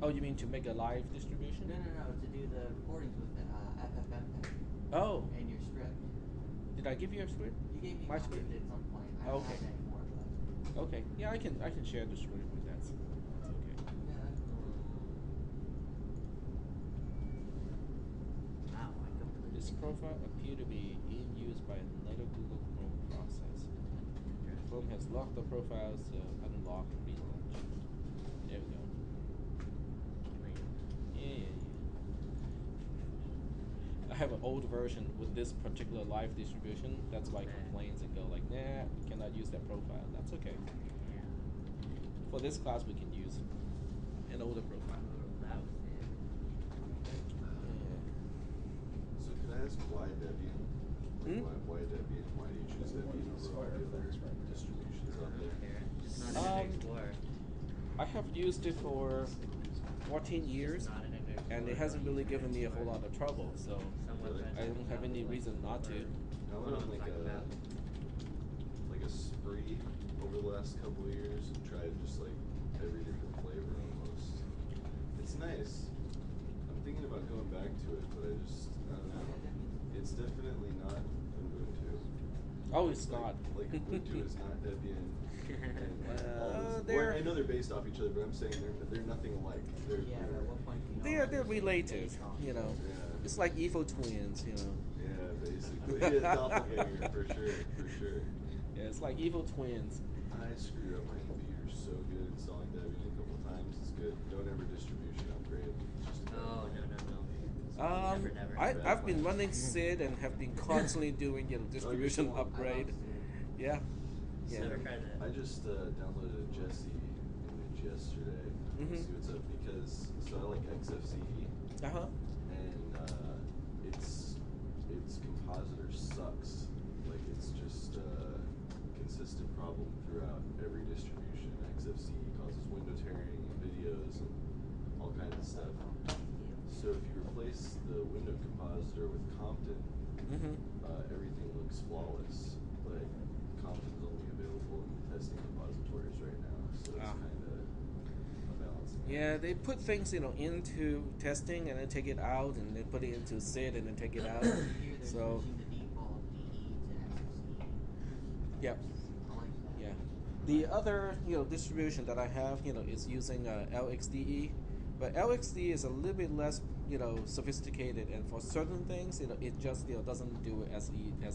Oh, you mean to make a live distribution? No, to do the recordings with the FFmpeg. Oh. And your script. Did I give you a script? You gave me my a script at some point. I don't have it anymore, but... Okay. Yeah, I can share the script with that. That's okay. Yeah, that's cool. Wow, I completely... This profile appear to be in use by another Google Chrome process. Chrome has locked the profiles, unlock, relaunch. There we go. Yeah. I have an old version with this particular live distribution. That's why it complains and go like, nah, we cannot use that profile. That's okay. For this class, we can use an older profile. That was it. So can I ask why Debian? Why Debian? Why do you choose Debian over all the other distributions out there? It's not an Explorer. I have used it for 14 years, and it hasn't really given me a whole lot of trouble, so I don't have any reason not to. I went on like a spree over the last couple of years and tried just like every different flavor almost. It's nice. I'm thinking about going back to it, but I don't know. It's definitely not Ubuntu. Oh, it's not. Like Ubuntu is not Debian. I know they're based off each other, but I'm saying they're nothing alike. They're related, you know. Yeah. It's like evil twins, you know. Yeah, basically. Yeah, doppelganger, for sure. Yeah, it's like evil twins. I screwed up my computer so good installing Debian a couple of times. It's good. Don't ever distribution upgrade. No. Never. I've been running SID and have been constantly doing distribution upgrade. Yeah. I just downloaded a Jesse image yesterday to see what's up because I like XFCE. And its compositor sucks. Like it's just a consistent problem throughout every distribution. XFCE causes window tearing and videos and all kinds of stuff. So if you replace the window compositor with Compton, everything looks flawless. But Compton's only available in the testing repositories right now, so it's kind of a balancing act. Yeah, they put things into testing and then take it out, and then put it into SID and then take it out. So yeah. The other distribution that I have is using LXDE, but LXDE is a little bit less sophisticated, and for certain things it just doesn't do it as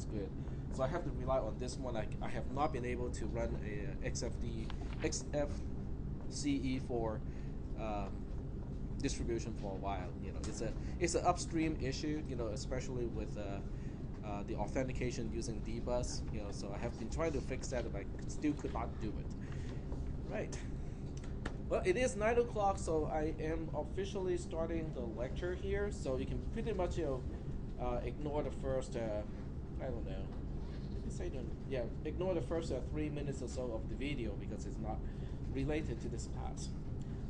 good. So I have to rely on this one. I have not been able to run a XFCE4 distribution for a while. It's an upstream issue. Especially with the authentication using dbus. So I have been trying to fix that, but I still could not do it. Right. Well, it is 9 o'clock, so I am officially starting the lecture here. So you can pretty much ignore the first ignore the first 3 minutes or so of the video because it's not related to this class.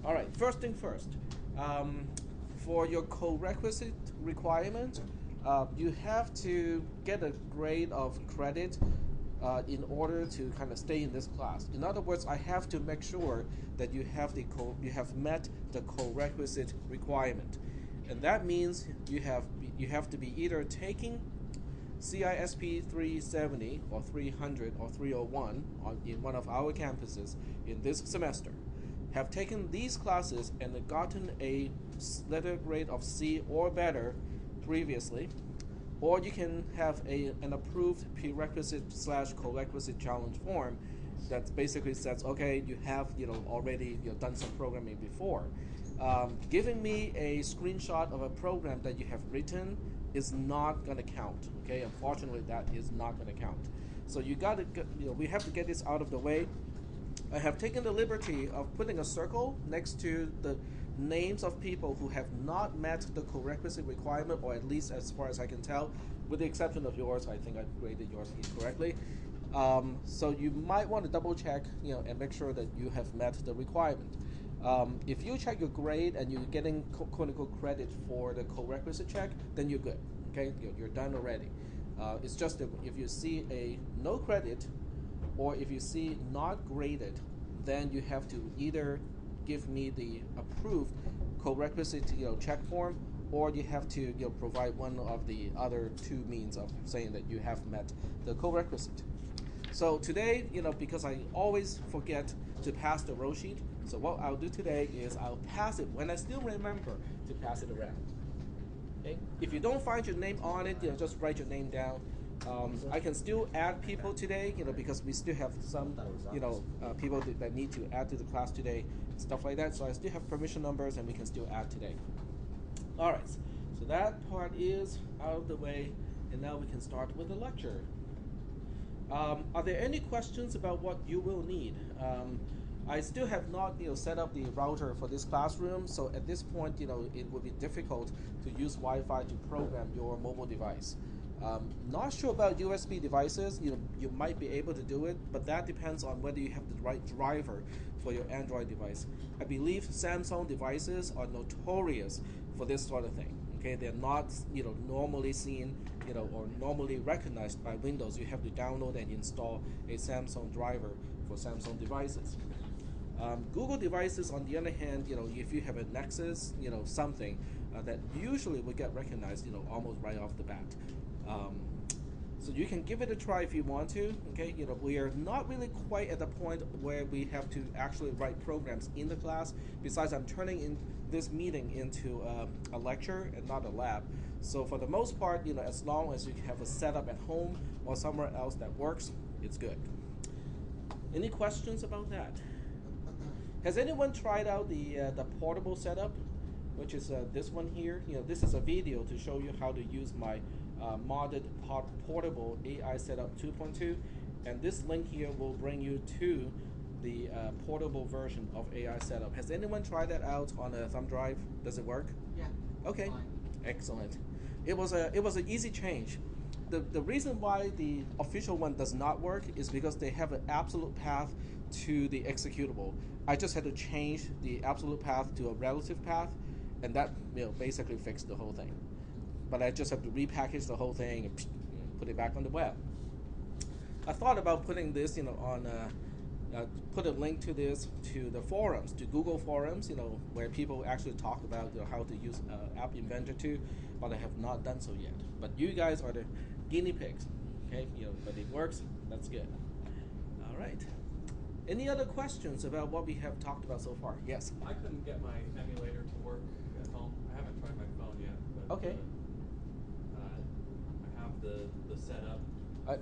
All right, first thing first. For your co-requisite requirement, you have to get a grade of credit in order to kind of stay in this class. In other words, I have to make sure that you have met the co-requisite requirement, and that means you have to be either taking cisp 370 or 300 or 301 in one of our campuses in this semester, have taken these classes and gotten a letter grade of C or better previously, or you can have an approved prerequisite / co-requisite challenge form that basically says, okay, you have already done some programming before. Giving me a screenshot of a program that you have written is not going to count. Okay, unfortunately, that is not going to count. So we have to get this out of the way. I have taken the liberty of putting a circle next to the names of people who have not met the co-requisite requirement, or at least as far as I can tell, with the exception of yours. I think I graded yours incorrectly. So you might want to double check, and make sure that you have met the requirement. If you check your grade and you're getting quote-unquote credit for the co-requisite check, then you're good. Okay, you're done already. It's just that if you see a no credit, or if you see not graded, then you have to either give me the approved co-requisite check form, or you have to provide one of the other two means of saying that you have met the co-requisite. So today, because I always forget to pass the roll sheet, so what I'll do today is I'll pass it when I still remember to pass it around. Okay? If you don't find your name on it, just write your name down. I can still add people today, because we still have some, people that need to add to the class today, stuff like that. So I still have permission numbers, and we can still add today. All right, so that part is out of the way, and now we can start with the lecture. Are there any questions about what you will need? I still have not set up the router for this classroom, so at this point it would be difficult to use Wi-Fi to program your mobile device. Not sure about USB devices. You might be able to do it, but that depends on whether you have the right driver for your Android device. I believe Samsung devices are notorious for this sort of thing. Okay, they're not normally seen or normally recognized by Windows. You have to download and install a Samsung driver for Samsung devices. Google devices, on the other hand, if you have a Nexus, something that usually will get recognized, almost right off the bat. So you can give it a try if you want to. Okay, we are not really quite at the point where we have to actually write programs in the class. Besides, I'm turning in this meeting into a lecture and not a lab. So for the most part, as long as you have a setup at home or somewhere else that works, it's good. Any questions about that? Has anyone tried out the portable setup, which is this one here? This is a video to show you how to use my modded portable AI setup 2.2, and this link here will bring you to the portable version of AI setup. Has anyone tried that out on a thumb drive? Does it work? Yeah. Okay. Fine. Excellent. It was an easy change. The reason why the official one does not work is because they have an absolute path to the executable. I just had to change the absolute path to a relative path, and that basically fixed the whole thing. But I just have to repackage the whole thing and put it back on the web. I thought about putting this, on put a link to this to the forums, to Google forums, where people actually talk about how to use App Inventor 2, but I have not done so yet. But you guys are the guinea pigs, okay? But it works. That's good. All right. Any other questions about what we have talked about so far? Yes. I couldn't get my emulator to work at home. I haven't tried my phone yet, but Okay. I have the setup,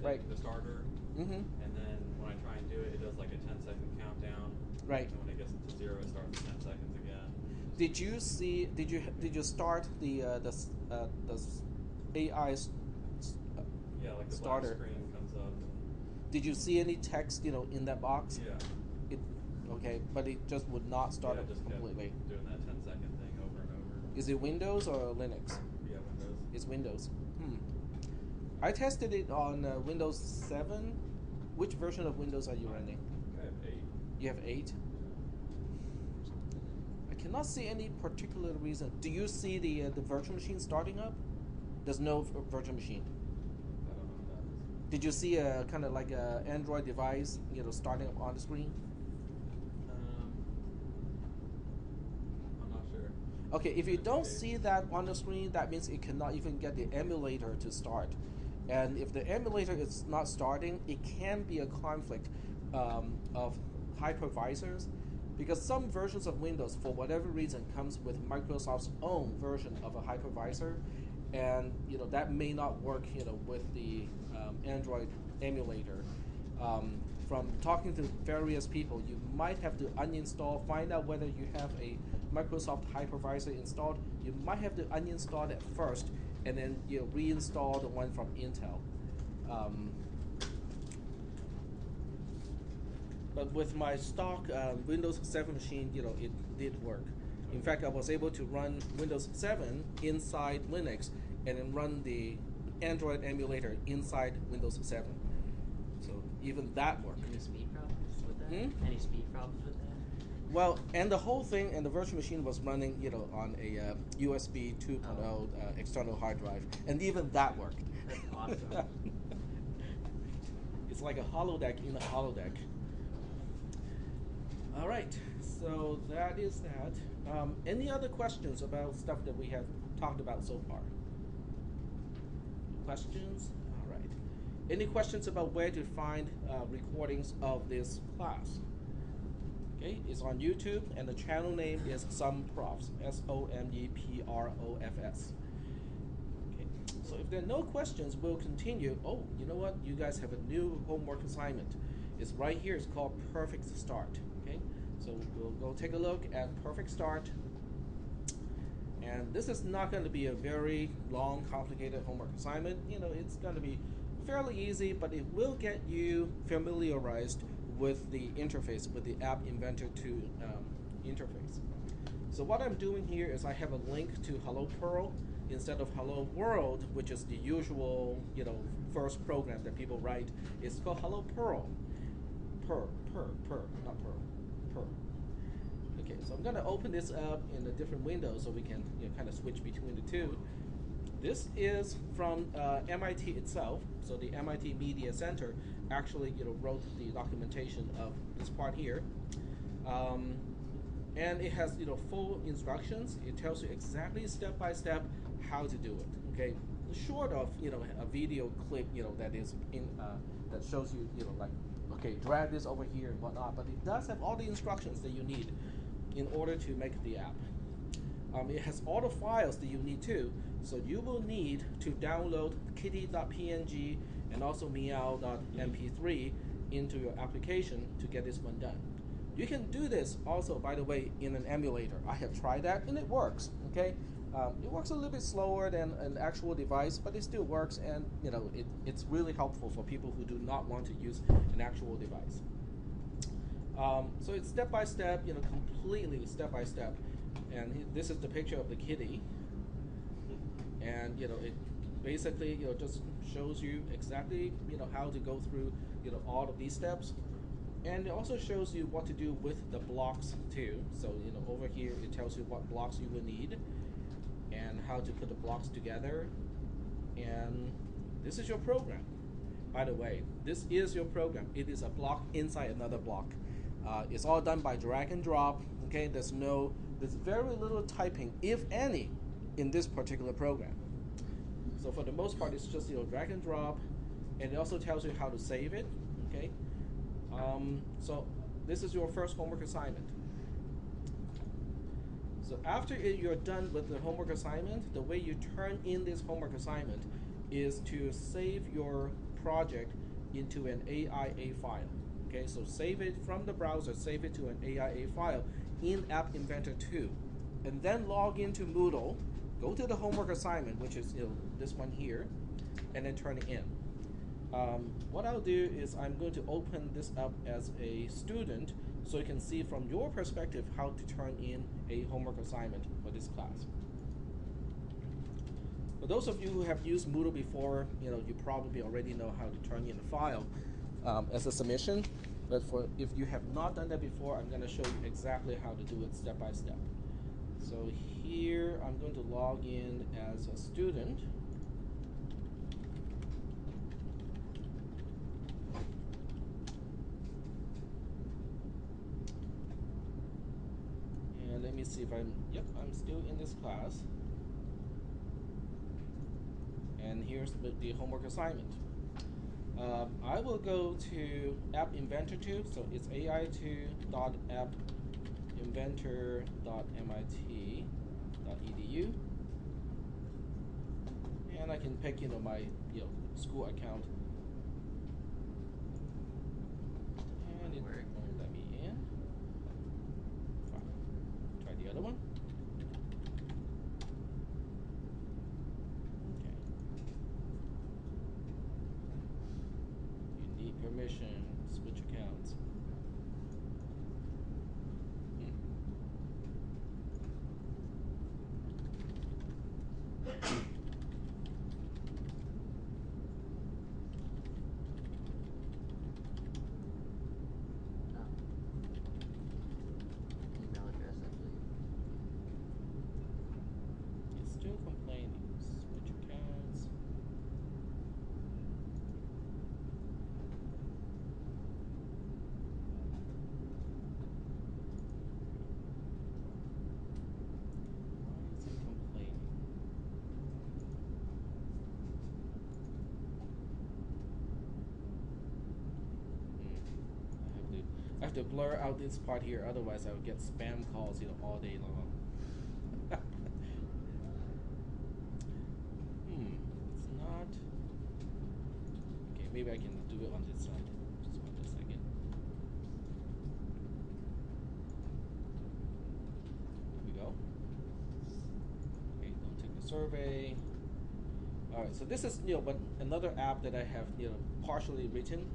right. the starter, Mm-hmm. and then when I try and do it, it does like a 10-second countdown. Right. And when it gets to 0, it starts 10 seconds again. Did you start the AI Yeah, like the starter? black screen comes up. Did you see any text in that box? Yeah. Okay, but it just would not start Yeah, up it just kept completely. doing that 10-second thing over and over. Is it Windows or Linux? Yeah, Windows. It's Windows. I tested it on Windows 7. Which version of Windows are you running? I have 8. You have 8? I cannot see any particular reason. Do you see the virtual machine starting up? There's no virtual machine. I don't know what that is. Did you see a kind of like a Android device, starting up on the screen? I'm not sure. Okay, if you don't see that on the screen, that means it cannot even get the emulator to start. And if the emulator is not starting, it can be a conflict of hypervisors, because some versions of Windows, for whatever reason, comes with Microsoft's own version of a hypervisor, and that may not work with the Android emulator. From talking to various people, you might have to uninstall, find out whether you have a Microsoft hypervisor installed. You might have to uninstall it first, and then reinstall the one from Intel. But with my stock Windows 7 machine, it did work. In fact, I was able to run Windows 7 inside Linux, and then run the Android emulator inside Windows 7. So even that worked. Any speed problems with that? Any speed problems with that? Well, and the whole thing, and the virtual machine was running, on a USB 2.0 external hard drive, and even that worked. That's awesome. It's like a holodeck in a holodeck. All right, So that is that. Any other questions about stuff that we have talked about so far? Questions? All right. Any questions about where to find recordings of this class? Okay, it's on YouTube, and the channel name is Some Profs, SOMEPROFS. Okay, so if there are no questions, we'll continue. Oh, you know what? You guys have a new homework assignment. It's right here. It's called Perfect Start. Okay, so we'll go take a look at Perfect Start. And this is not going to be a very long, complicated homework assignment. You know, it's going to be fairly easy, but it will get you familiarized with the interface, with the App Inventor 2 interface. So what I'm doing here is I have a link to Hello Perl instead of Hello World, which is the usual, you know, first program that people write. It's called Hello Perl. Not Perl. Okay, so I'm going to open this up in a different window so we can, you know, kind of switch between the two. This is from MIT itself. So the MIT Media Center actually, you know, wrote the documentation of this part here, and it has, you know, full instructions. It tells you exactly step by step how to do it. Okay, short of, you know, a video clip, you know, that is in that shows you, you know, like, okay, drag this over here and whatnot. But it does have all the instructions that you need in order to make the app. It has all the files that you need too, so you will need to download kitty.png and also meow.mp3 into your application to get this one done. You can do this also, by the way, in an emulator. I have tried that and it works. Okay, it works a little bit slower than an actual device, but it still works, and you know, it's really helpful for people who do not want to use an actual device. So it's step by step, you know, completely step by step. And this is the picture of the kitty, and you know, it basically, you know, just shows you exactly, you know, how to go through, you know, all of these steps, and it also shows you what to do with the blocks too. So, you know, over here it tells you what blocks you will need and how to put the blocks together. And this is your program. By the way, this is your program. It is a block inside another block. It's all done by drag and drop. Okay, there's very little typing, if any, in this particular program. So for the most part, it's just, you know, drag and drop, and it also tells you how to save it. Okay, so this is your first homework assignment. So after you're done with the homework assignment, the way you turn in this homework assignment is to save your project into an AIA file. Okay, so save it from the browser, save it to an AIA file in App Inventor 2, and then log into Moodle, go to the homework assignment, which is, you know, this one here, and then turn it in. What I'll do is I'm going to open this up as a student so you can see from your perspective how to turn in a homework assignment for this class. For those of you who have used Moodle before, you know, you probably already know how to turn in a file as a submission. But if you have not done that before, I'm going to show you exactly how to do it step by step. So here I'm going to log in as a student. And let me see if I'm still in this class. And here's the homework assignment. I will go to App Inventor 2, so it's ai2.appinventor.mit.edu, and I can pick, you know, my, you know, school account, and it won't let me in. Fine. Try the other one. Permission, switch accounts. Email address, I believe. It's still complaining. Switch accounts. have to blur out this part here, otherwise I would get spam calls, all day long. It's not. Okay, maybe I can do it on this side. Just 1 second. Here we go. Okay, don't take the survey. All right, so this is but another app that I have partially written.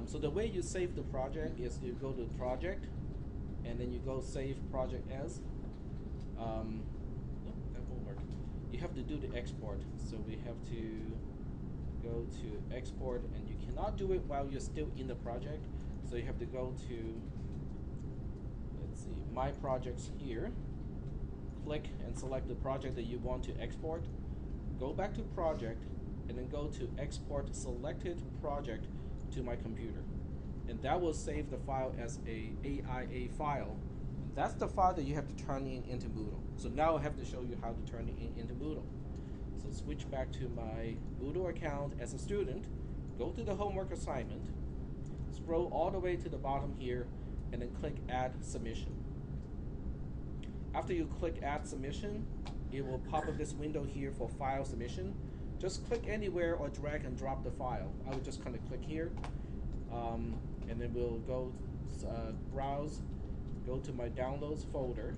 So the way you save the project is you go to project, and then you go save project as. No, that won't work. You have to do the export. So we have to go to export, and you cannot do it while you're still in the project. So you have to go to, let's see, my projects here. Click and select the project that you want to export. Go back to project, and then go to export selected project to my computer, and that will save the file as a AIA file. And that's the file that you have to turn into Moodle. So now I have to show you how to turn it into Moodle. So switch back to my Moodle account as a student, go to the homework assignment, scroll all the way to the bottom here, and then click Add Submission. After you click Add Submission, it will pop up this window here for file submission. Just click anywhere or drag and drop the file. I would just kind of click here, and then we'll go browse, go to my downloads folder.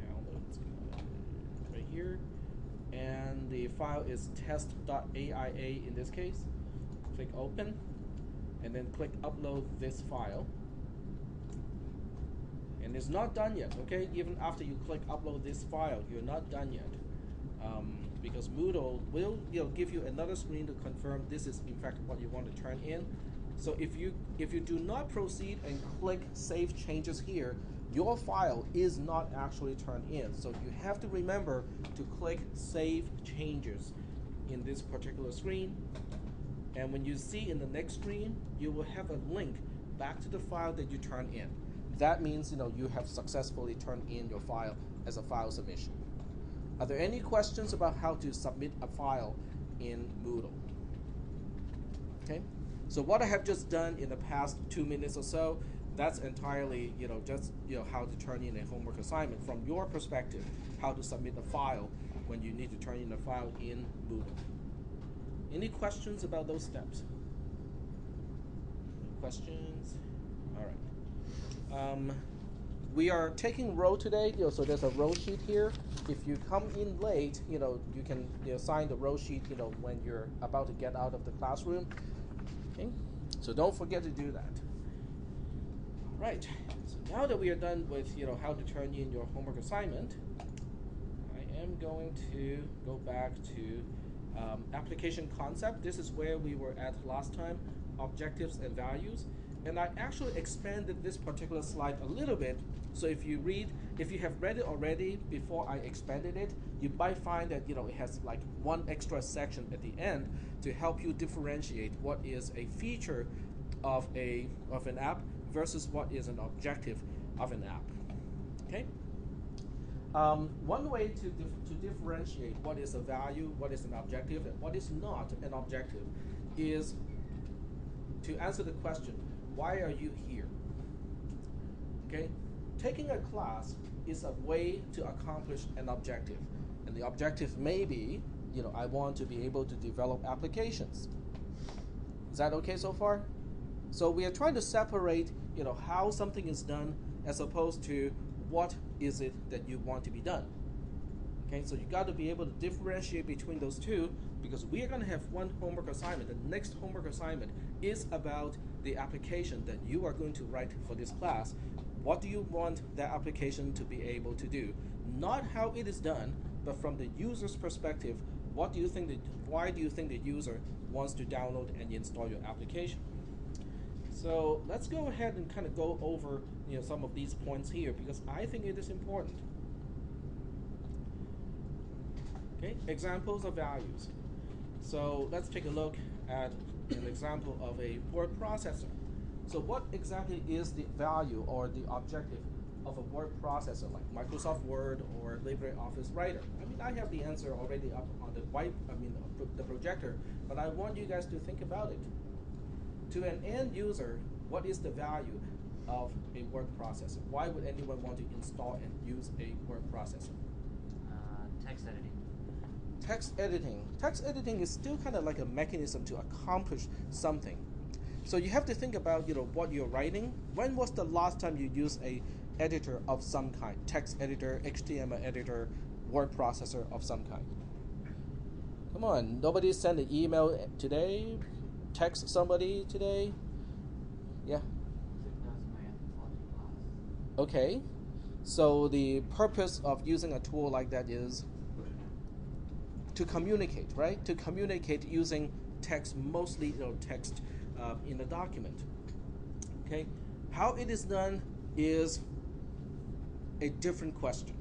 Downloads right here, and the file is test.aia in this case. Click open, and then click upload this file. And it's not done yet, okay? Even after you click upload this file, you're not done yet, because Moodle will give you another screen to confirm this is in fact what you want to turn in. So if you do not proceed and click save changes here, your file is not actually turned in. So you have to remember to click save changes in this particular screen. And when you see in the next screen, you will have a link back to the file that you turned in. That means you have successfully turned in your file as a file submission. Are there any questions about how to submit a file in Moodle? Okay, so what I have just done in the past 2 minutes or so, that's entirely just how to turn in a homework assignment from your perspective, how to submit a file when you need to turn in a file in Moodle. Any questions about those steps? No questions? All right. We are taking roll today, so there's a roll sheet here. If you come in late, you can sign the roll sheet, when you're about to get out of the classroom. Okay, so don't forget to do that. All right. So now that we are done with how to turn in your homework assignment, I am going to go back to application concept. This is where we were at last time, objectives and values. And I actually expanded this particular slide a little bit. So if you have read it already before I expanded it, you might find that it has like one extra section at the end to help you differentiate what is a feature of an app versus what is an objective of an app. Okay. One way to differentiate what is a value, what is an objective, and what is not an objective is to answer the question, why are you here? Okay, taking a class is a way to accomplish an objective, and the objective may be, I want to be able to develop applications. Is that okay so far? So we are trying to separate, how something is done as opposed to what is it that you want to be done. Okay, so you got to be able to differentiate between those two, because we are going to have one homework assignment. The next homework assignment is about the application that you are going to write for this class. What do you want that application to be able to do? Not how it is done, but from the user's perspective, why do you think the user wants to download and install your application? So let's go ahead and kind of go over some of these points here, because I think it is important. Okay, examples of values. So let's take a look at an example of a word processor. So what exactly is the value or the objective of a word processor like Microsoft Word or LibreOffice Writer? I mean, I have the answer already up on the the projector, but I want you guys to think about it. To an end user, what is the value of a word processor? Why would anyone want to install and use a word processor? Text editing. Text editing. Text editing is still kind of like a mechanism to accomplish something. So you have to think about what you're writing. When was the last time you used a editor of some kind? Text editor, HTML editor, word processor of some kind. Come on, nobody sent an email today? Text somebody today? Yeah. 6,000 my anthropology class. Okay. So the purpose of using a tool like that is to communicate, right? To communicate using text, mostly text in a document. Okay. How it is done is a different question.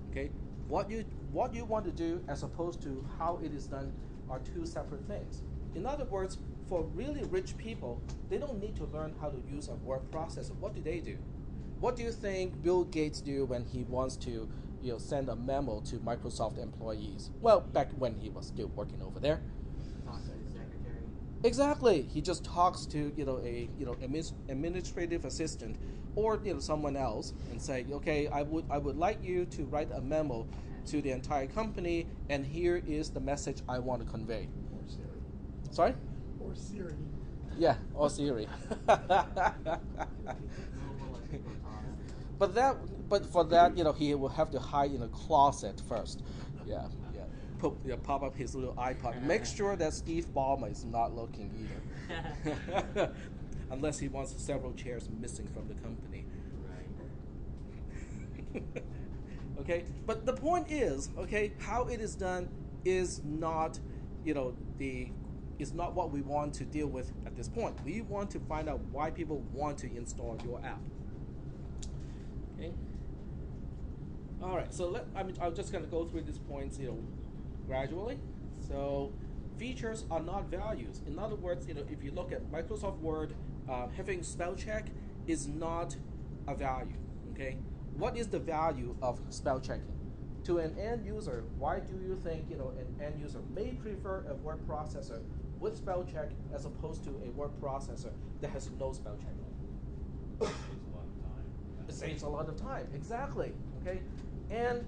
Okay. What you want to do as opposed to how it is done are two separate things. In other words, for really rich people, they don't need to learn how to use a word processor. What do? What do you think Bill Gates do when he wants to send a memo to Microsoft employees? Well, back when he was still working over there. Talk to the secretary. Exactly. He just talks to a administrative assistant or someone else and say, okay, I would like you to write a memo to the entire company, and here is the message I want to convey. Or Siri. Sorry? Or Siri. Yeah, or Siri. But for that, he will have to hide in a closet first. Yeah. Pop up his little iPod. Make sure that Steve Ballmer is not looking either. Unless he wants several chairs missing from the company. Right. Okay, but the point is, okay, how it is done is not, is not what we want to deal with at this point. We want to find out why people want to install your app. Okay. All right. So I'm just gonna go through these points, gradually. So, features are not values. In other words, if you look at Microsoft Word, having spell check is not a value. Okay. What is the value of spell checking? To an end user, why do you think an end user may prefer a word processor with spell check as opposed to a word processor that has no spell check? It saves a lot of time. Exactly. Okay, and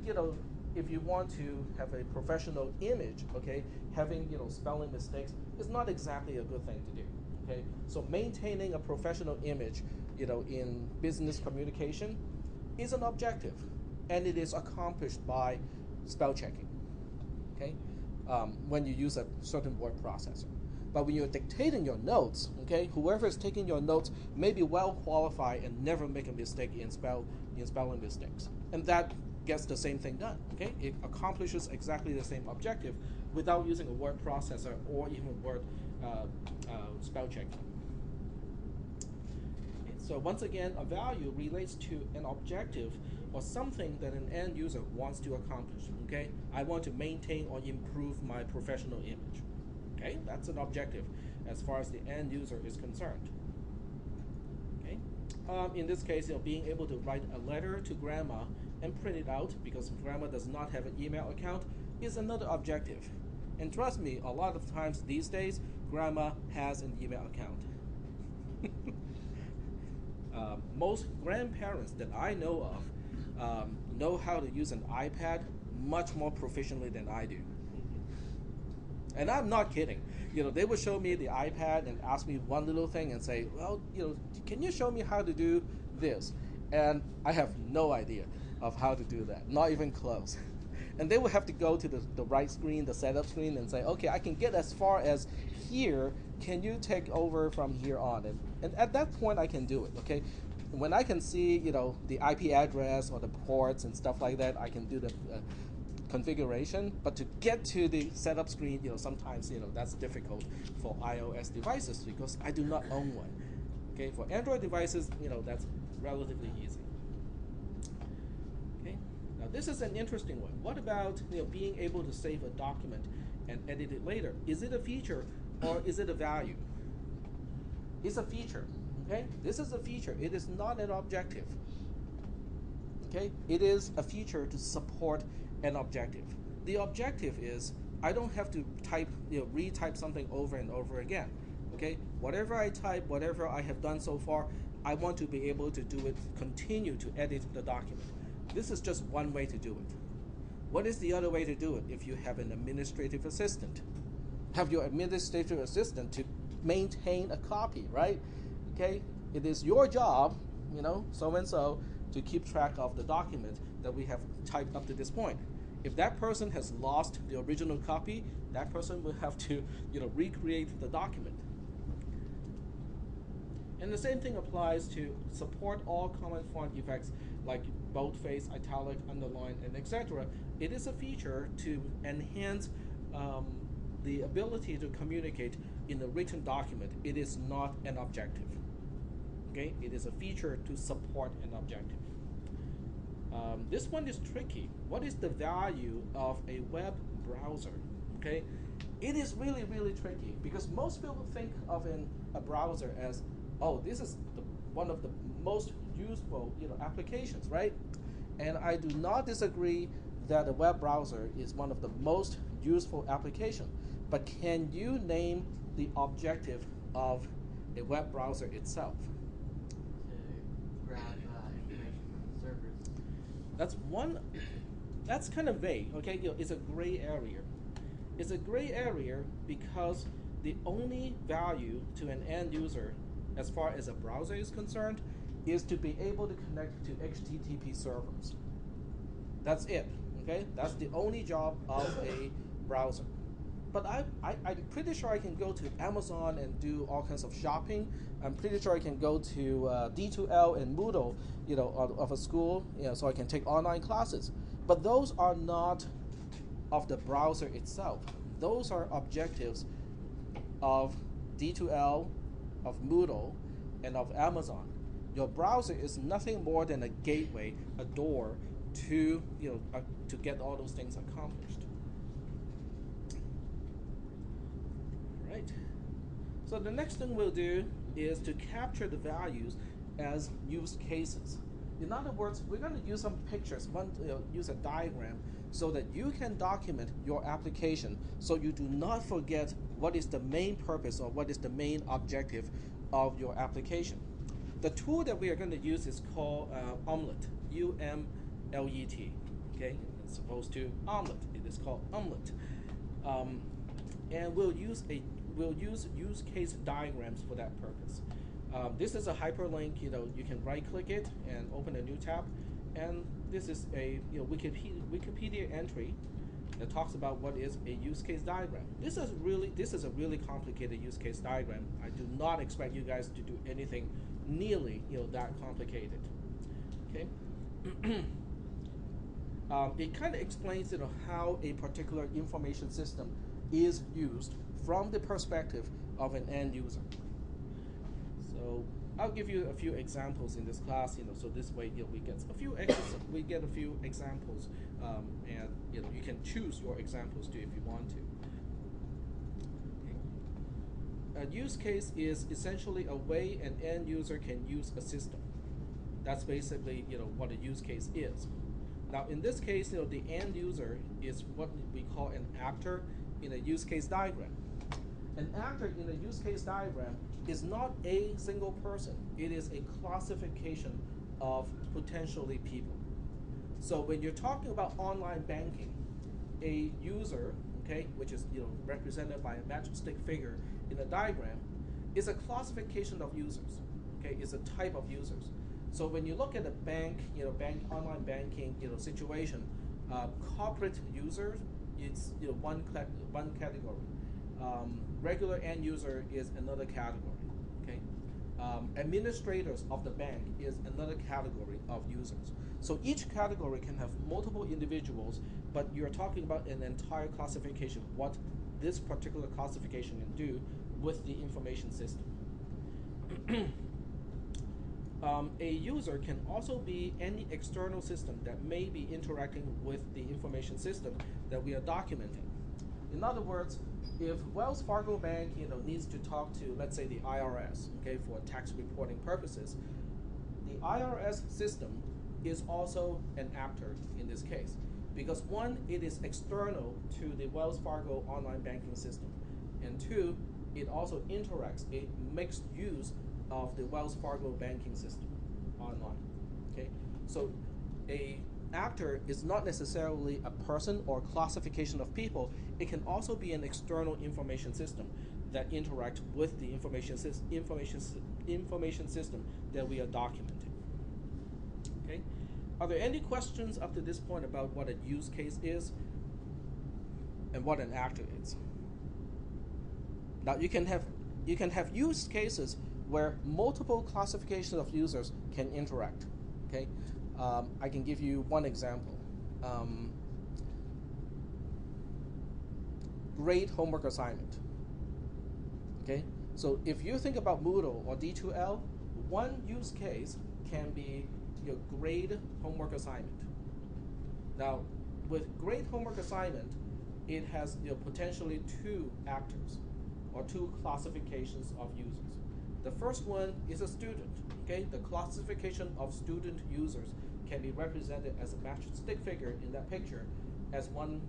if you want to have a professional image, okay, having spelling mistakes is not exactly a good thing to do. Okay, so maintaining a professional image, in business communication, is an objective, and it is accomplished by spell checking. Okay, when you use a certain word processor. But when you're dictating your notes, okay, whoever is taking your notes may be well qualified and never make a mistake in spelling mistakes, and that gets the same thing done. Okay, it accomplishes exactly the same objective without using a word processor or even word spell checking. Okay, so once again, a value relates to an objective or something that an end user wants to accomplish. Okay, I want to maintain or improve my professional image. Okay, that's an objective as far as the end user is concerned. Okay, in this case, being able to write a letter to grandma and print it out because grandma does not have an email account is another objective. And trust me, a lot of times these days, grandma has an email account. Most grandparents that I know of know how to use an iPad much more proficiently than I do. And I'm not kidding. They would show me the iPad and ask me one little thing and say, well, can you show me how to do this? And I have no idea of how to do that, not even close. And they would have to go to the right screen, the setup screen, and say, okay, I can get as far as here. Can you take over from here on? And at that point, I can do it, okay? When I can see, the IP address or the ports and stuff like that, I can do the configuration. But to get to the setup screen, sometimes, that's difficult for iOS devices because I do not own one. Okay, for Android devices, that's relatively easy. Okay, now this is an interesting one. What about being able to save a document and edit it later? Is it a feature or is it a value? It's a feature. Okay, this is a feature. It is not an objective. Okay, it is a feature to support an objective. The objective is I don't have to retype something over and over again. Okay. Okay, whatever I type, whatever I have done so far, I want to be able to do it, continue to edit the document. This is just one way to do it. What is the other way to do it? If you have an administrative assistant, have your administrative assistant to maintain a copy, right? Okay, it is your job, so and so, to keep track of the document that we have typed up to this point. If that person has lost the original copy, that person will have to, recreate the document. And the same thing applies to support all common font effects like boldface, italic, underline, and etc. It is a feature to enhance the ability to communicate in a written document. It is not an objective. Okay, it is a feature to support an objective. This one is tricky. What is the value of a web browser? Okay, it is really, really tricky because most people think of a browser as, oh, this is one of the most useful applications, right? And I do not disagree that a web browser is one of the most useful application. But can you name the objective of a web browser itself? To grab information from the servers. That's kind of vague, okay? It's a gray area. It's a gray area because the only value to an end user as far as a browser is concerned is to be able to connect to HTTP servers. That's it, okay? That's the only job of a browser. But I'm pretty sure I can go to Amazon and do all kinds of shopping. I'm pretty sure I can go to D2L and Moodle, of a school, so I can take online classes. But those are not of the browser itself. Those are objectives of D2L, of Moodle, and of Amazon. Your browser is nothing more than a gateway, a door to to get all those things accomplished. All right. So the next thing we'll do is to capture the values as use cases. In other words, we're going to use some pictures, use a diagram, so that you can document your application so you do not forget what is the main purpose or what is the main objective of your application. The tool that we are going to use is called Umlet, U-M-L-E-T. Okay, it's supposed to omelet. It is called Umlet, and we'll use use case diagrams for that purpose. This is a hyperlink. You can right-click it and open a new tab, and this is a Wikipedia entry that talks about what is a use case diagram. This is a really complicated use case diagram. I do not expect you guys to do anything nearly that complicated. Okay. It kind of explains how a particular information system is used from the perspective of an end user. So I'll give you a few examples in this class, so this way we get a few examples, and you can choose your examples too if you want to. Okay. A use case is essentially a way an end user can use a system. That's basically what a use case is. Now in this case, the end user is what we call an actor in a use case diagram. An actor in a use case diagram is not a single person. It is a classification of potentially people. So when you're talking about online banking, a user, okay, which is represented by a matchstick figure in a diagram, is a classification of users. Okay, it's a type of users. So when you look at a bank, online banking, situation, corporate users, it's one category. Regular end user is another category. Okay, administrators of the bank is another category of users. So each category can have multiple individuals, but you're talking about an entire classification. What this particular classification can do with the information system. A user can also be any external system that may be interacting with the information system that we are documenting. In other words, if Wells Fargo Bank needs to talk to, let's say, the IRS, okay, for tax reporting purposes, the IRS system is also an actor in this case, because one, it is external to the Wells Fargo online banking system, and two, it also interacts, it makes use of the Wells Fargo banking system online. Okay, so a actor is not necessarily a person or classification of people. It can also be an external information system that interact with the information system that we are documenting. Okay, are there any questions up to this point about what a use case is and what an actor is? Now you can have use cases where multiple classifications of users can interact. Okay, I can give you one example. Grade homework assignment. Okay, so if you think about Moodle or D2L, one use case can be your grade homework assignment. Now, with grade homework assignment, it has potentially two actors or two classifications of users. The first one is a student. Okay, the classification of student users can be represented as a matched stick figure in that picture as one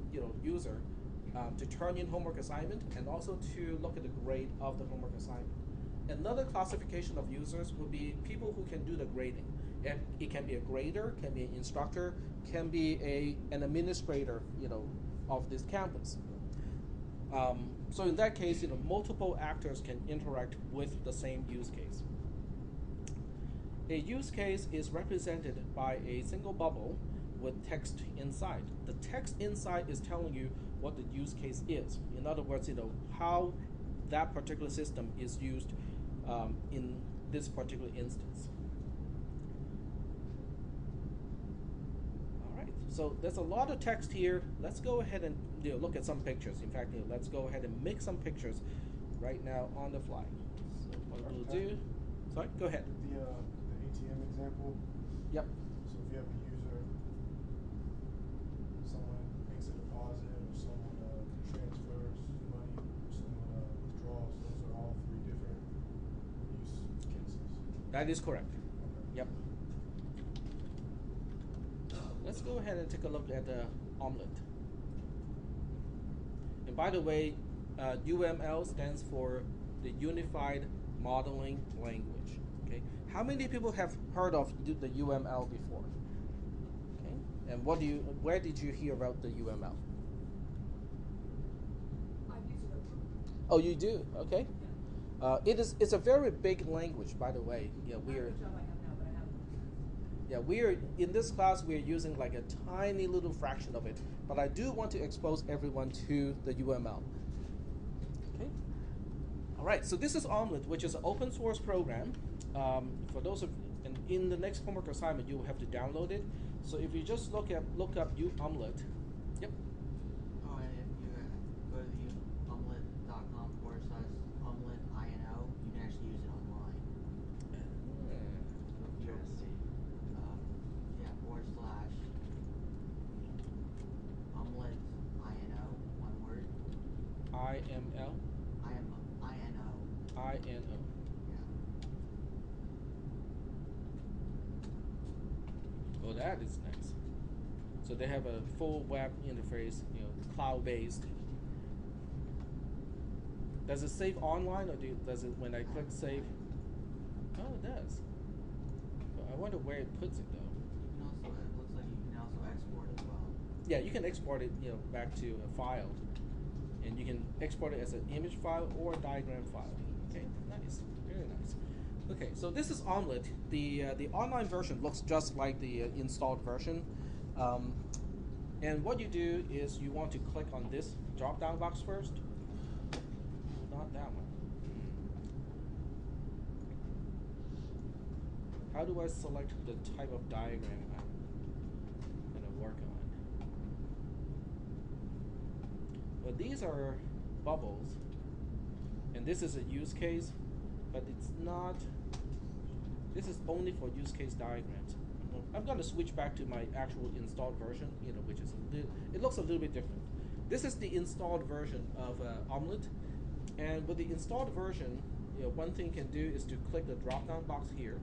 user to turn in homework assignment and also to look at the grade of the homework assignment. Another classification of users would be people who can do the grading. And it can be a grader, can be an instructor, can be an administrator, of this campus. So in that case, multiple actors can interact with the same use case. A use case is represented by a single bubble with text inside. The text inside is telling you what the use case is. In other words, how that particular system is used in this particular instance. All right, so there's a lot of text here. Let's go ahead and look at some pictures. In fact, let's go ahead and make some pictures right now on the fly. So what we'll do, sorry, go ahead. The ATM example. Yep. So if you have a user, someone makes a deposit, or someone transfers money, or someone withdraws, those are all three different use cases. That is correct. Okay. Yep. Let's go ahead and take a look at the omelet. And by the way, UML stands for the Unified Modeling Language. Okay. How many people have heard of the UML before? Okay. And where did you hear about the UML? I've used it before. Oh, you do? Okay. Yeah. It's a very big language, by the way. Yeah, Not we're the job I have now, but I have. yeah we're in this class we're using like a tiny little fraction of it, but I do want to expose everyone to the UML. Okay. All right. So this is Omelet, which is an open source program. For those of and in the next homework assignment, you will have to download it. So if you just look up Omelet. Yep. Oh, and if you go to the omelet.com/omelet.ino, you can actually use it online. So if you /omelet.ino, one word. IML. INO. INO. Yeah. Oh, that is nice. So they have a full web interface, cloud-based. Does it save online, or does it when I click save? Oh, it does. But I wonder where it puts it though. You can also, it looks like you can also export as well. Yeah, you can export it, back to a file, and you can export it as an image file or a diagram file. Okay, nice, very nice. Okay, so this is Omelet. The online version looks just like the installed version, and what you do is you want to click on this drop-down box first. Not that one. How do I select the type of diagram I'm going to work on? Well, these are bubbles, and this is a use case, but it's not. This is only for use case diagrams. I'm going to switch back to my actual installed version, which is it looks a little bit different. This is the installed version of Omelet, and with the installed version, one thing you can do is to click the drop-down box here,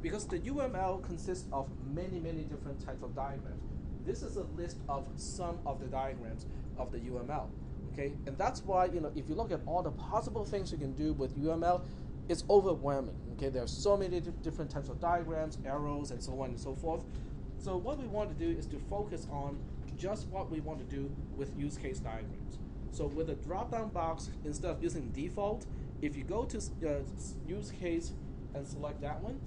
because the UML consists of many different types of diagrams. This is a list of some of the diagrams of the UML. Okay, and that's why if you look at all the possible things you can do with UML, it's overwhelming. Okay, there are so many different types of diagrams, arrows, and so on and so forth. So what we want to do is to focus on just what we want to do with use case diagrams. So with a drop-down box, instead of using default, if you go to use case and select that one,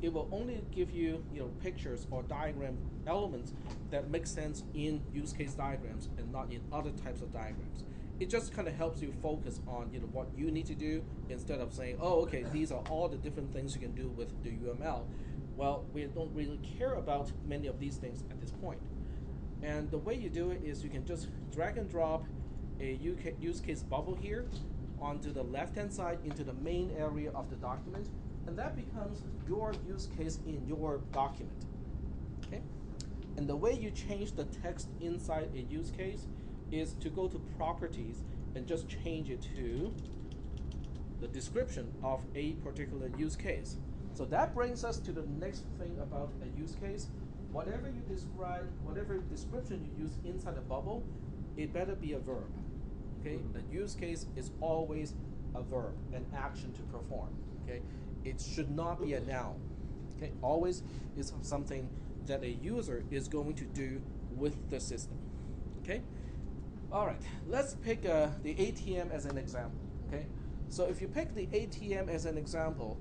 it will only give you pictures or diagram elements that make sense in use case diagrams and not in other types of diagrams. It just kind of helps you focus on what you need to do instead of saying, oh, okay, these are all the different things you can do with the UML. Well, we don't really care about many of these things at this point. And the way you do it is you can just drag and drop a use case bubble here onto the left-hand side into the main area of the document, and that becomes your use case in your document. Okay? And the way you change the text inside a use case is to go to properties and just change it to the description of a particular use case. So that brings us to the next thing about a use case. Whatever you describe, whatever description you use inside a bubble, it better be a verb. Okay? A use case is always a verb, an action to perform. Okay? It should not be a noun. Okay? Always is something that a user is going to do with the system. Okay? All right, let's pick the ATM as an example. Okay? So if you pick the ATM as an example,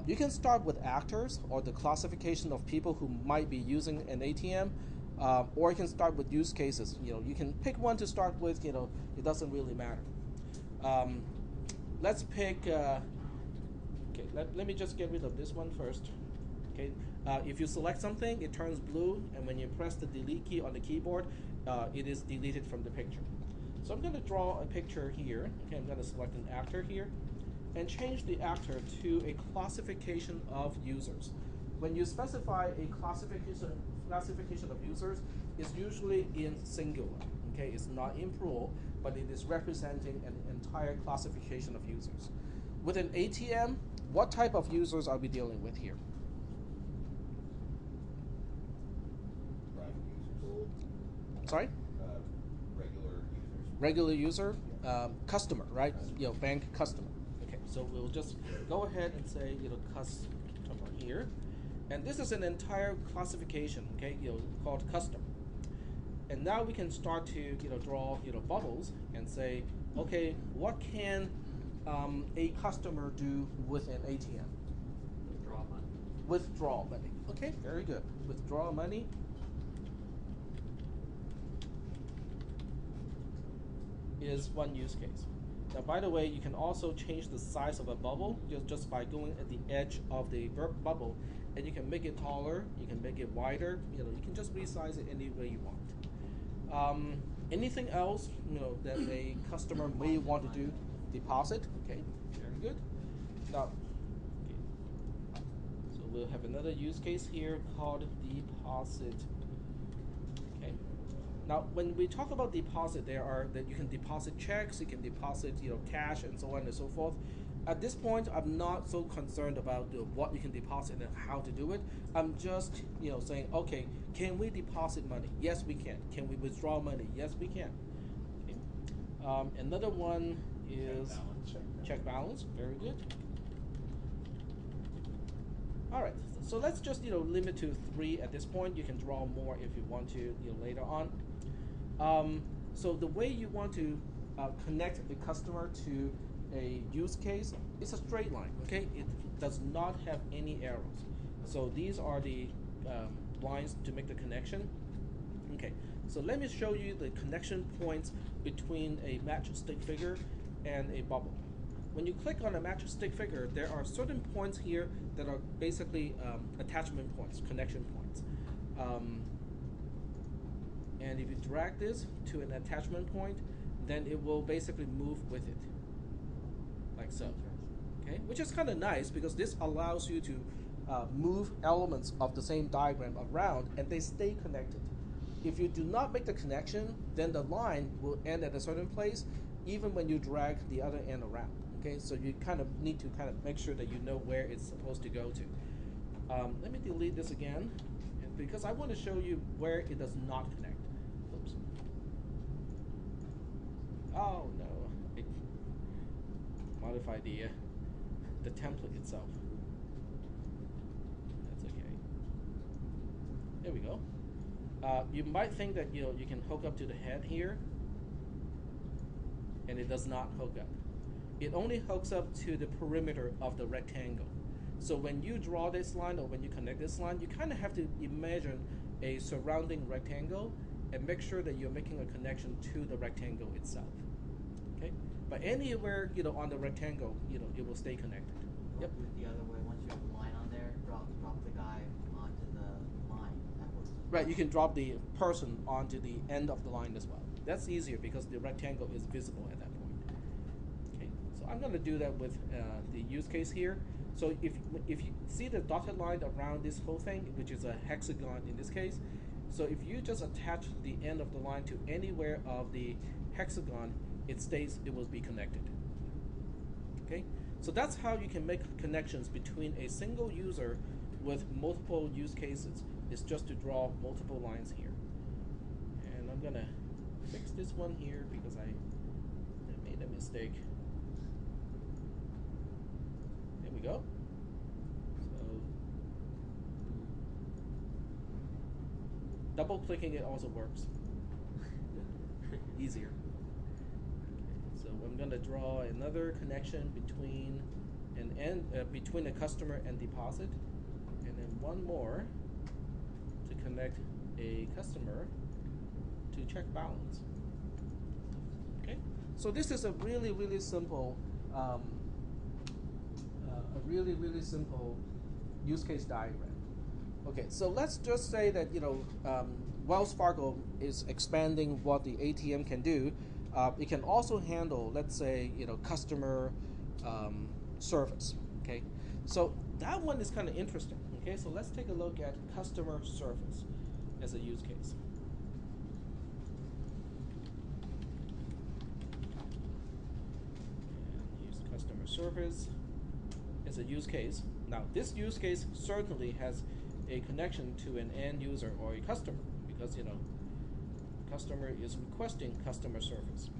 you can start with actors or the classification of people who might be using an ATM, or you can start with use cases. You can pick one to start with. It doesn't really matter. Let's pick. Okay, let me just get rid of this one first. Okay, if you select something, it turns blue, and when you press the delete key on the keyboard, it is deleted from the picture. So I'm going to draw a picture here. Okay, I'm going to select an actor here, and change the actor to a classification of users. When you specify a classification of users, it's usually in singular. Okay, it's not in plural, but it is representing an entire classification of users. With an ATM, what type of users are we dealing with here? Private users. Sorry? Regular users. Regular user, customer, right? Bank customer. Okay, so we'll just go ahead and say customer here, and this is an entire classification, okay, called customer. And now we can start to draw bubbles and say, okay, what can a customer do with an ATM? Withdraw money. Withdraw money. Okay, very good. Withdraw money. Is one use case. Now, by the way, you can also change the size of a bubble just by going at the edge of the bubble, and you can make it taller, you can make it wider, you can just resize it any way you want. Anything else, that a customer may want to do? Deposit, okay, very good. Now, okay. So we'll have another use case here called deposit. Okay. Now, when we talk about deposit, that you can deposit checks, you can deposit cash, and so on and so forth. At this point, I'm not so concerned about what you can deposit and how to do it. I'm just saying, okay, can we deposit money? Yes, we can. Can we withdraw money? Yes, we can. Okay. Another one is check balance. Very good. All right. So let's just limit to 3 at this point. You can draw more if you want to later on. So the way you want to connect a customer to a use case is a straight line. Okay, it does not have any arrows. So these are the lines to make the connection. Okay, so let me show you the connection points between a match stick figure and a bubble. When you click on a match stick figure, there are certain points here that are basically attachment points, connection points. And if you drag this to an attachment point, then it will basically move with it, like so. Okay, which is kind of nice because this allows you to move elements of the same diagram around and they stay connected. If you do not make the connection, then the line will end at a certain place, even when you drag the other end around. Okay, so you kind of need to make sure that you know where it's supposed to go to. Let me delete this again, because I want to show you where it does not connect. Oops. Oh no, it modified the template itself. That's okay. There we go. You might think that you can hook up to the head here, and it does not hook up. It only hooks up to the perimeter of the rectangle. So when you draw this line or when you connect this line, you kind of have to imagine a surrounding rectangle and make sure that you're making a connection to the rectangle itself. Okay, but anywhere on the rectangle, it will stay connected. Or Yep. do it the other way. Once you have a line on there, drop the guy onto the line. That works. Right, you can drop the person onto the end of the line as well. That's easier because the rectangle is visible at that point. Okay, so I'm going to do that with the use case here. So if you see the dotted line around this whole thing, which is a hexagon in this case, so if you just attach the end of the line to anywhere of the hexagon, it will be connected. Okay, so that's how you can make connections between a single user with multiple use cases. Is just to draw multiple lines here. And I'm gonna fix this one here because I made a mistake. There we go. So double clicking it also works. Easier. Okay, so I'm gonna draw another connection between between a customer and deposit, and then one more to connect a customer to check balance. Okay, so this is a really simple, use case diagram. Okay, so let's just say that Wells Fargo is expanding what the ATM can do. It can also handle, let's say, customer service. Okay, so that one is kind of interesting. Okay, so let's take a look at customer service as a use case. And use customer service as a use case. Now, this use case certainly has a connection to an end user or a customer because customer is requesting customer service.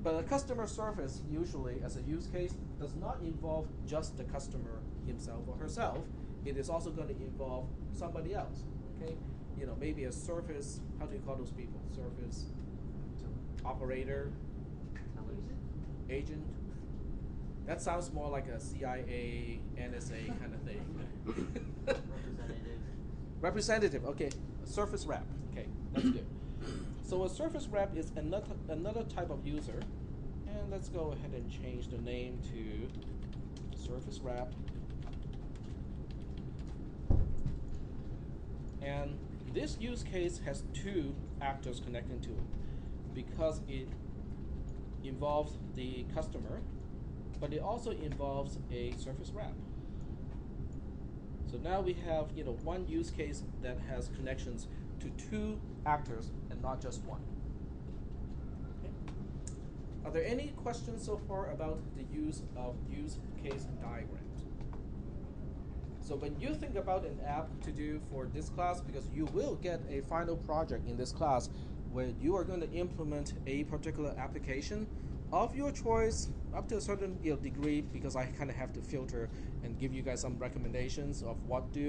But a customer service usually as a use case does not involve just the customer himself or herself. It is also going to involve somebody else. Okay, maybe a service. How do you call those people? Service operator, agent. That sounds more like a CIA, NSA kind of thing. Representative. Representative. Okay, a service rep. Okay, that's good. So a service rep is another type of user, and let's go ahead and change the name to service rep. And this use case has two actors connecting to it because it involves the customer, but it also involves a service rep. So now we have one use case that has connections to two actors and not just one. Okay. Are there any questions so far about the use of use case diagrams? So when you think about an app to do for this class, because you will get a final project in this class where you are going to implement a particular application of your choice up to a certain degree, because I kind of have to filter and give you guys some recommendations of what to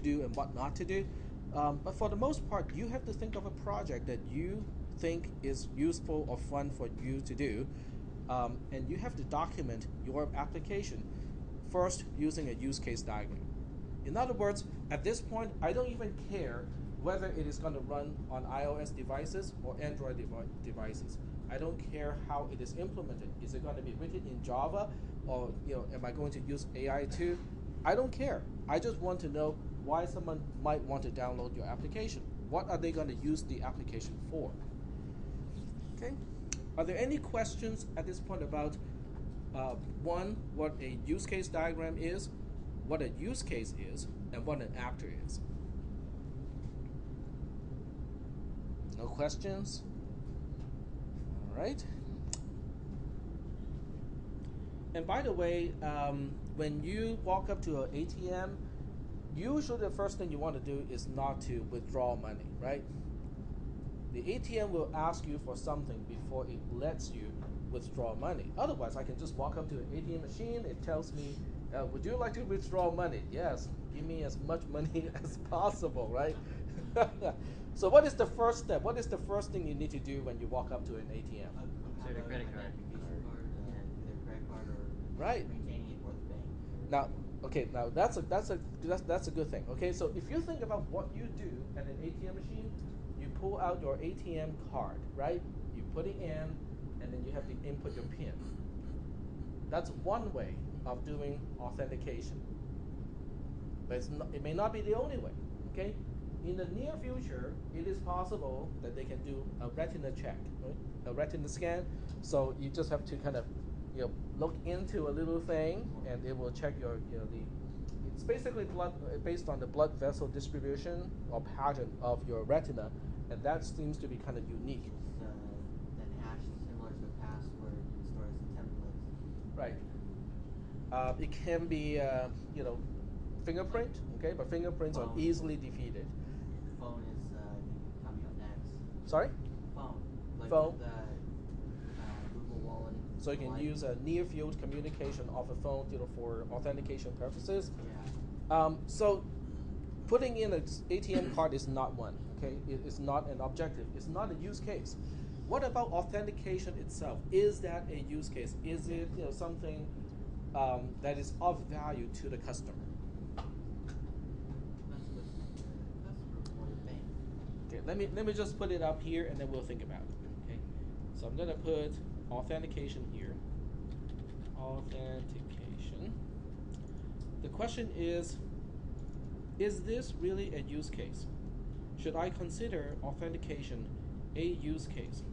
do and what not to do. But for the most part, you have to think of a project that you think is useful or fun for you to do, and you have to document your application first using a use case diagram. In other words, at this point, I don't even care whether it is going to run on iOS devices or Android devices. I don't care how it is implemented. Is it going to be written in Java, or am I going to use AI too? I don't care. I just want to know why someone might want to download your application. What are they going to use the application for? Okay. Are there any questions at this point about one, what a use case diagram is, what a use case is, and what an actor is? No questions? All right. And by the way, when you walk up to an ATM, usually the first thing you want to do is not to withdraw money, right? The ATM will ask you for something before it lets you withdraw money. Otherwise, I can just walk up to an ATM machine. It tells me, would you like to withdraw money? Yes, give me as much money as possible, right? So what is the first step? What is the first thing you need to do when you walk up to an ATM? Insert a credit card. Identification card, either credit card or Right. maintaining it for the bank. Now, okay, now that's a good thing. Okay, so if you think about what you do at an ATM machine, you pull out your ATM card, right? You put it in, and then you have to input your PIN. That's one way of doing authentication, but it may not be the only way. Okay, in the near future, it is possible that they can do a retina check, right? A retina scan. So you just have to kind of, look into a little thing, and it will check your, it's basically blood based on the blood vessel distribution or pattern of your retina, and that seems to be kind of unique. It's an hash similar to the password stored as templates. Right. It can be, fingerprint, okay, but fingerprints are Phone. easily defeated. Phone is coming up next. Sorry? Phone. Like Phone. with Google Wallet. So you can Like- use a near-field communication of a phone, for authentication purposes. Yeah. So putting in an ATM card is not one, okay? It's not an objective. It's not a use case. What about authentication itself? Is that a use case? Is it something that is of value to the customer? That's with the customer for the bank. Okay, let me just put it up here, and then we'll think about it. Okay, so I'm gonna put authentication here. Authentication. The question is this really a use case? Should I consider authentication a use case?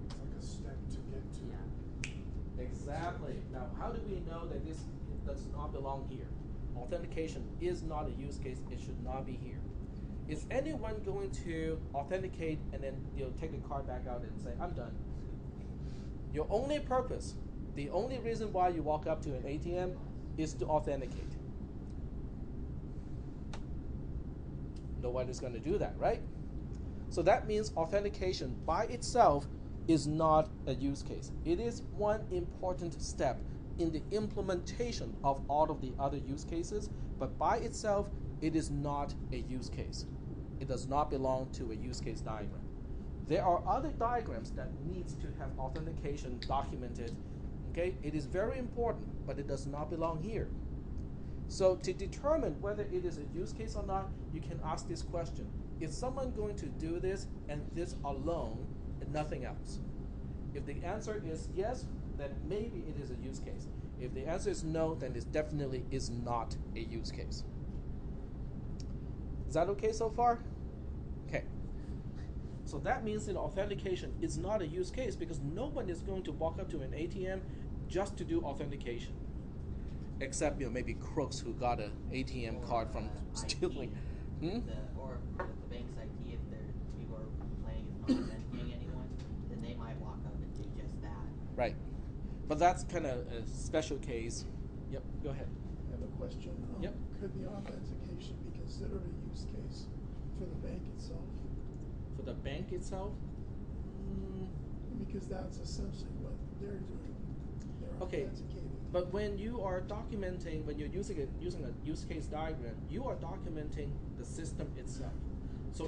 It's like a step to get to. Yeah. Exactly. Now, how do we know that this does not belong here? Authentication is not a use case. It should not be here. Is anyone going to authenticate and then take the card back out and say, I'm done? Your only purpose, the only reason why you walk up to an ATM is to authenticate. Nobody's going to do that, right? So that means authentication by itself is not a use case. It is one important step in the implementation of all of the other use cases, but by itself, it is not a use case. It does not belong to a use case diagram. There are other diagrams that needs to have authentication documented. Okay, it is very important, but it does not belong here. So to determine whether it is a use case or not, you can ask this question. Is someone going to do this and this alone and nothing else? If the answer is yes, then maybe it is a use case. If the answer is no, then it definitely is not a use case. Is that okay so far? Okay. So that means that authentication is not a use case because no one is going to walk up to an ATM just to do authentication. Except maybe crooks who got an ATM card from stealing. Or with the bank's IT, if people are complaining it's not authenticating anyone, then they might walk up and do just that. Right. But that's kind of a special case. Yep, go ahead. I have a question. Yep. Could the authentication be considered a use case for the bank itself? For the bank itself? Because that's essentially what they're doing. They're Okay. authenticating. But when you are documenting, when you're using a use case diagram, you are documenting the system itself. So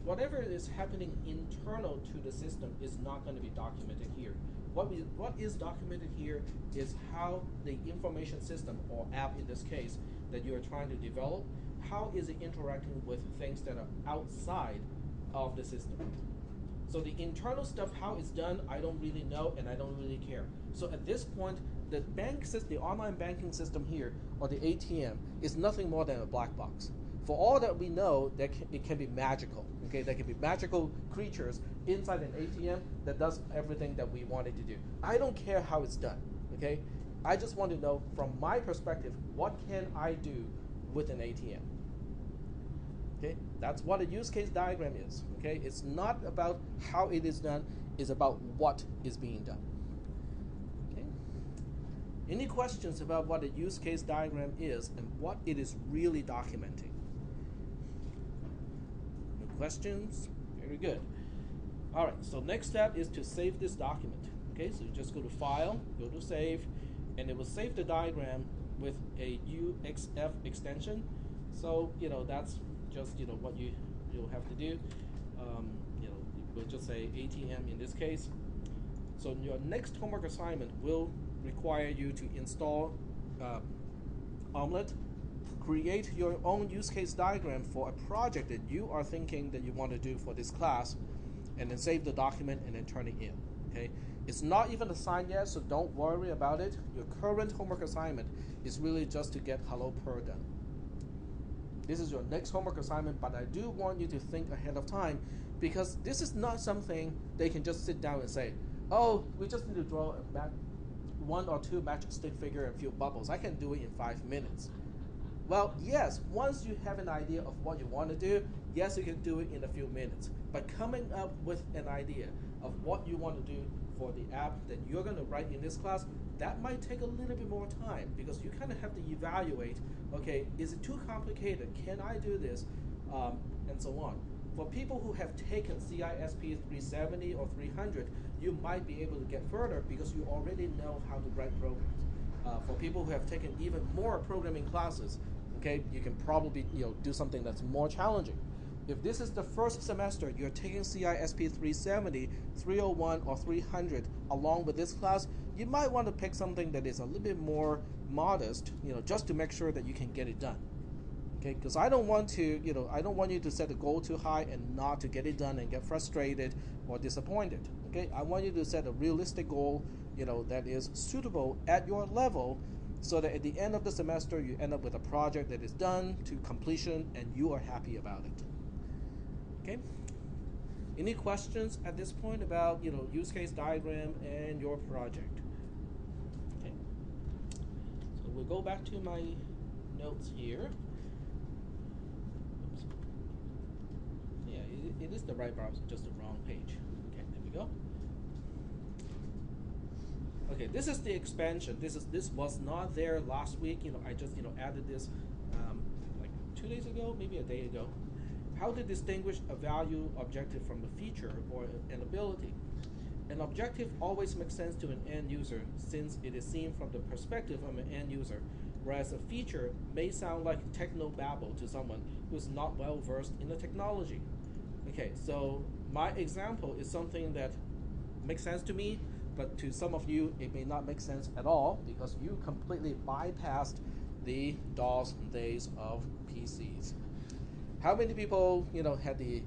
whatever is happening internal to the system is not going to be documented here. What is documented here is how the information system, or app in this case, that you are trying to develop, how is it interacting with things that are outside of the system. So the internal stuff, how it's done, I don't really know and I don't really care. So at this point, the the online banking system here, or the ATM, is nothing more than a black box. For all that we know, it can be magical. Okay, there can be magical creatures inside an ATM that does everything that we want it to do. I don't care how it's done. Okay, I just want to know from my perspective, what can I do with an ATM? Okay, that's what a use case diagram is. Okay, it's not about how it is done; it's about what is being done. Okay. Any questions about what a use case diagram is and what it is really documenting? No questions? Very good. All right, so next step is to save this document. Okay, so you just go to File, go to Save, and it will save the diagram with a UXF extension. So that's just what you'll have to do. We'll just say ATM in this case. So your next homework assignment will require you to install Omelette, create your own use case diagram for a project that you are thinking that you want to do for this class, and then save the document and then turn it in. Okay, it's not even assigned yet, so don't worry about it. Your current homework assignment is really just to get Hello Per done. This is your next homework assignment, but I do want you to think ahead of time, because this is not something they can just sit down and say, oh, we just need to draw one or two magic stick figure and a few bubbles. I can do it in 5 minutes. Well, yes, once you have an idea of what you want to do, yes, you can do it in a few minutes. But coming up with an idea of what you want to do for the app that you're going to write in this class, that might take a little bit more time, because you kind of have to evaluate, okay, is it too complicated? Can I do this? And so on. For people who have taken cisp370 or 300, you might be able to get further because you already know how to write programs. For people who have taken even more programming classes, okay, you can probably do something that's more challenging. If this is the first semester you're taking cisp370, 301, or 300 along with this class, you might want to pick something that is a little bit more modest, just to make sure that you can get it done. Okay, because I don't want you to set the goal too high and not to get it done and get frustrated or disappointed. Okay, I want you to set a realistic goal, that is suitable at your level, so that at the end of the semester you end up with a project that is done to completion and you are happy about it. Okay. Any questions at this point about use case diagram and your project? Okay. So we'll go back to my notes here. Oops. Yeah, it is the right browser, just the wrong page. Okay, there we go. Okay, this is the expansion. This was not there last week. I just added this like 2 days ago, maybe a day ago. How to distinguish a value objective from a feature or an ability. An objective always makes sense to an end user since it is seen from the perspective of an end user, whereas a feature may sound like techno-babble to someone who is not well versed in the technology. Okay, so my example is something that makes sense to me, but to some of you it may not make sense at all because you completely bypassed the DOS days of PCs. How many people, had the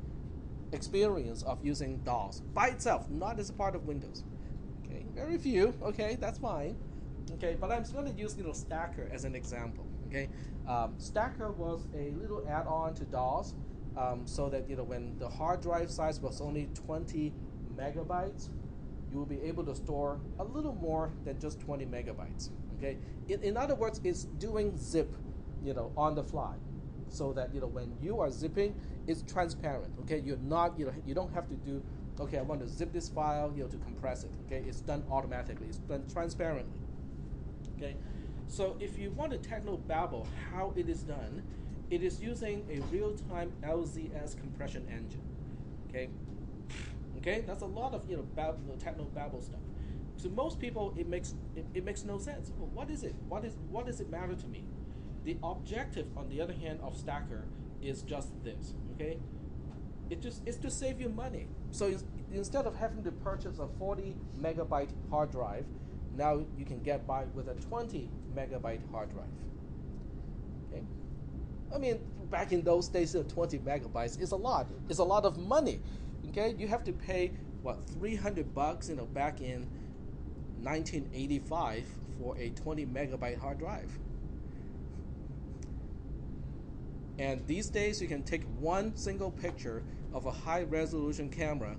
experience of using DOS by itself, not as a part of Windows? Okay, very few. Okay, that's fine. Okay, but I'm just going to use Stacker as an example. Okay, Stacker was a little add-on to DOS, so that when the hard drive size was only 20 megabytes, you will be able to store a little more than just 20 megabytes. Okay, in other words, it's doing zip, on the fly, so that when you are zipping, it's transparent. Okay, you're not you don't have to do, okay, I want to zip this file to compress it. Okay, it's done automatically. It's done transparently. Okay, so if you want to techno-babble how it is done, it is using a real-time LZS compression engine. Okay, that's a lot of techno-babble stuff. To most people, it makes no sense. Well, what is it? What does it matter to me? The objective, on the other hand, of Stacker is just this. Okay, it's to save you money. So instead of having to purchase a 40 megabyte hard drive, now you can get by with a 20 megabyte hard drive. Okay, I mean, back in those days, 20 megabytes is a lot. It's a lot of money. Okay, you have to pay what, $300, back in 1985 for a 20 megabyte hard drive. And these days, you can take one single picture of a high-resolution camera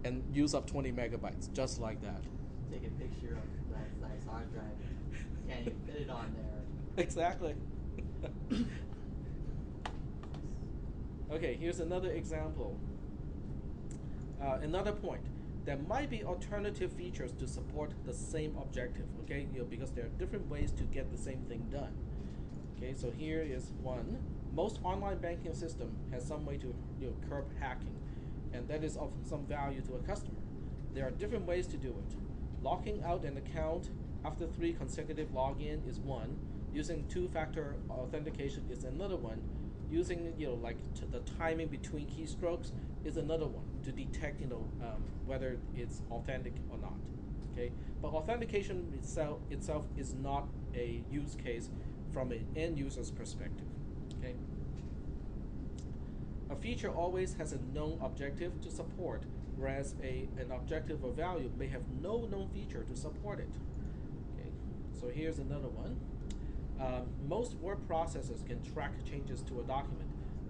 and use up 20 megabytes, just like that. Take a picture of that size hard drive. Can't even fit it on there. Exactly. Okay, here's another example. Another point. There might be alternative features to support the same objective, okay? Because there are different ways to get the same thing done. Okay, so here is one. Most online banking system has some way to curb hacking. and that is of some value to a customer. There are different ways to do it. Locking out an account after 3 consecutive login is one. Using two-factor authentication is another one. Using like the timing between keystrokes is another one to detect whether it's authentic or not. Okay, but authentication itself is not a use case from an end user's perspective. Okay. A feature always has a known objective to support, whereas an objective or value may have no known feature to support it. Okay, so here's another one. Most word processors can track changes to a document.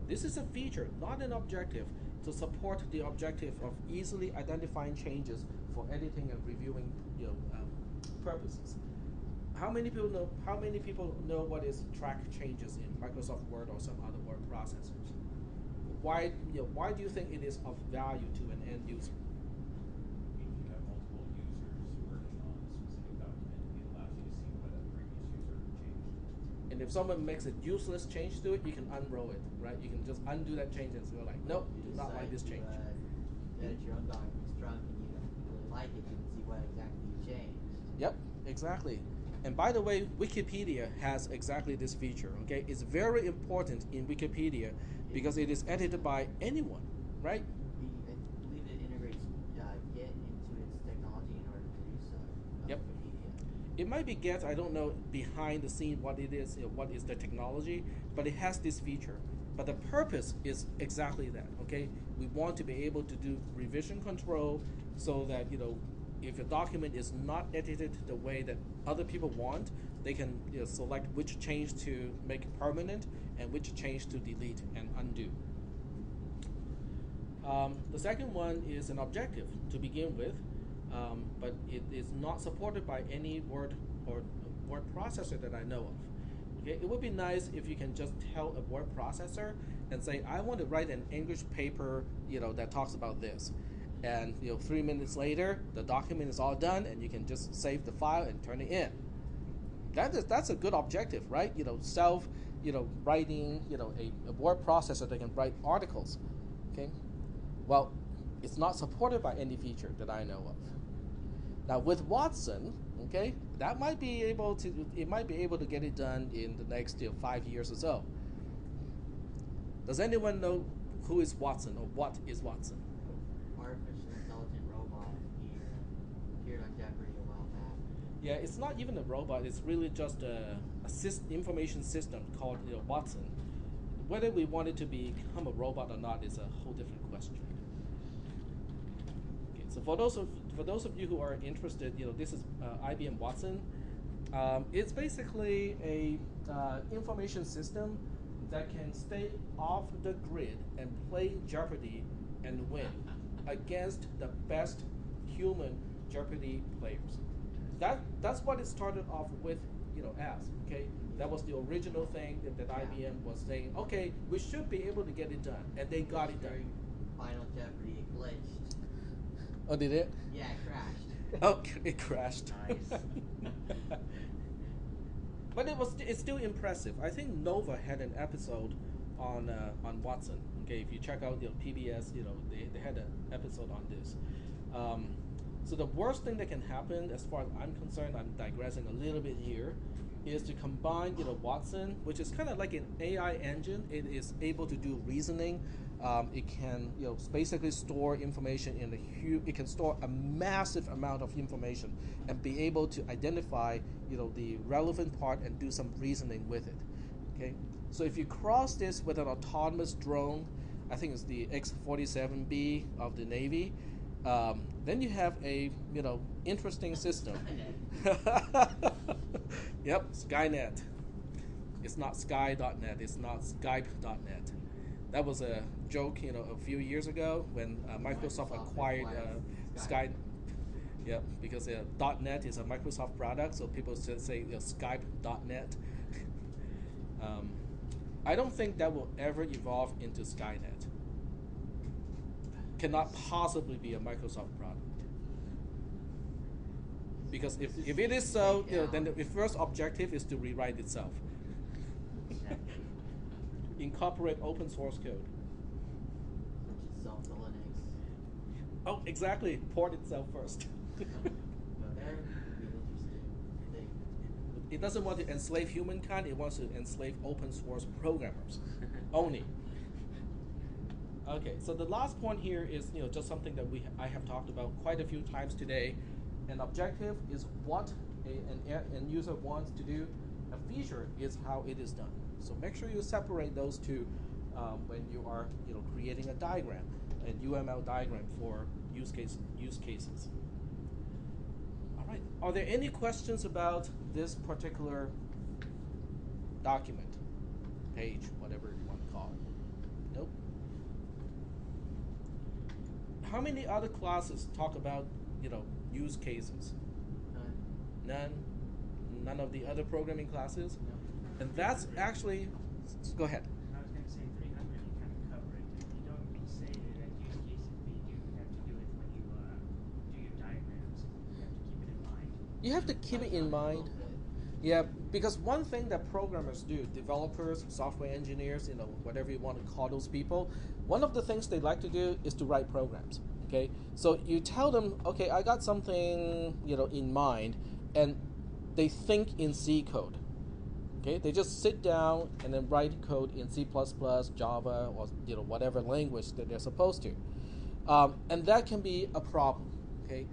This is a feature, not an objective, to support the objective of easily identifying changes for editing and reviewing purposes. How many people know what is track changes in Microsoft Word or some other word processors? Why do you think it is of value to an end user? If you have multiple users working on a specific document, it allows you to see what a previous user changed. And if someone makes a useless change to it, you can unroll it, right? You can just undo that change and go like, nope, do not like this change. Edit your own documents drunk and you don't really like it, you can see what exactly you changed. Yep, exactly. And by the way, Wikipedia has exactly this feature. Okay, it's very important in Wikipedia because it is edited by anyone, right? I believe it integrates Git into its technology in order to produce Yep. Wikipedia. It might be Get, I don't know behind the scene what it is, what is the technology, but it has this feature. But the purpose is exactly that. Okay, we want to be able to do revision control so that if a document is not edited the way that other people want, they can select which change to make permanent and which change to delete and undo. The second one is an objective to begin with, but it is not supported by any word processor that I know of. Okay, it would be nice if you can just tell a word processor and say, I want to write an English paper, that talks about this. And 3 minutes later, the document is all done, and you can just save the file and turn it in. That's a good objective, right? Writing, a word processor that can write articles. Okay, well, it's not supported by any feature that I know of. Now with Watson, okay, it might be able to get it done in the next 5 years or so. Does anyone know who is Watson or what is Watson? Artificial intelligent robot appeared on Jeopardy a while back. Yeah, it's not even a robot. It's really just a information system called Watson. Whether we want it to become a robot or not is a whole different question. Okay, so for those of you who are interested, this is IBM Watson. It's basically a information system that can stay off the grid and play Jeopardy and win against the best human Jeopardy players. That's what it started off with, as. Okay, that was the original thing that IBM was saying. Okay, we should be able to get it done, and they got it done. Final Jeopardy, it glitched. Oh, did it? Yeah, it crashed. Oh, it crashed. Nice. But it's still impressive. I think Nova had an episode on Watson. Okay, if you check out PBS, they had an episode on this. So the worst thing that can happen, as far as I'm concerned, I'm digressing a little bit here, is to combine Watson, which is kind of like an AI engine. It is able to do reasoning. It can basically store information in it can store a massive amount of information and be able to identify the relevant part and do some reasoning with it. Okay, so if you cross this with an autonomous drone, I think it's the X-47B of the Navy, then you have a interesting system. Yep, Skynet. It's not Sky.net. It's not Skype.net. That was a joke, a few years ago when Microsoft acquired Sky. Yep, because .net is a Microsoft product, so people say Skype.net. I don't think that will ever evolve into Skynet. Cannot possibly be a Microsoft product. Because if it is so, then the first objective is to rewrite itself. Exactly. Incorporate open source code. Which is self to Linux. Oh, exactly. Port itself first. No, they're real interesting. It doesn't want to enslave humankind. It wants to enslave open source programmers only. Okay, so the last point here is just something that I have talked about quite a few times today. An objective is what an end user wants to do. A feature is how it is done. So make sure you separate those two when you are creating a diagram, an UML diagram for use cases. All right. Are there any questions about this particular document, page, whatever you want to call it? Nope. How many other classes talk about use cases? None. None of the other programming classes. No. And that's actually. Go ahead. I was going to say 300, you kind of cover it. You don't say that at use cases, but you do have to do it when you do your diagrams. You have to keep it in mind. You have to keep it in mind. Yeah, because one thing that programmers do, developers, software engineers, whatever you want to call those people, one of the things they like to do is to write programs. Okay, so you tell them, okay, I got something in mind, and they think in C code. Okay, they just sit down and then write code in C++, Java, or whatever language that they're supposed to, and that can be a problem. Okay,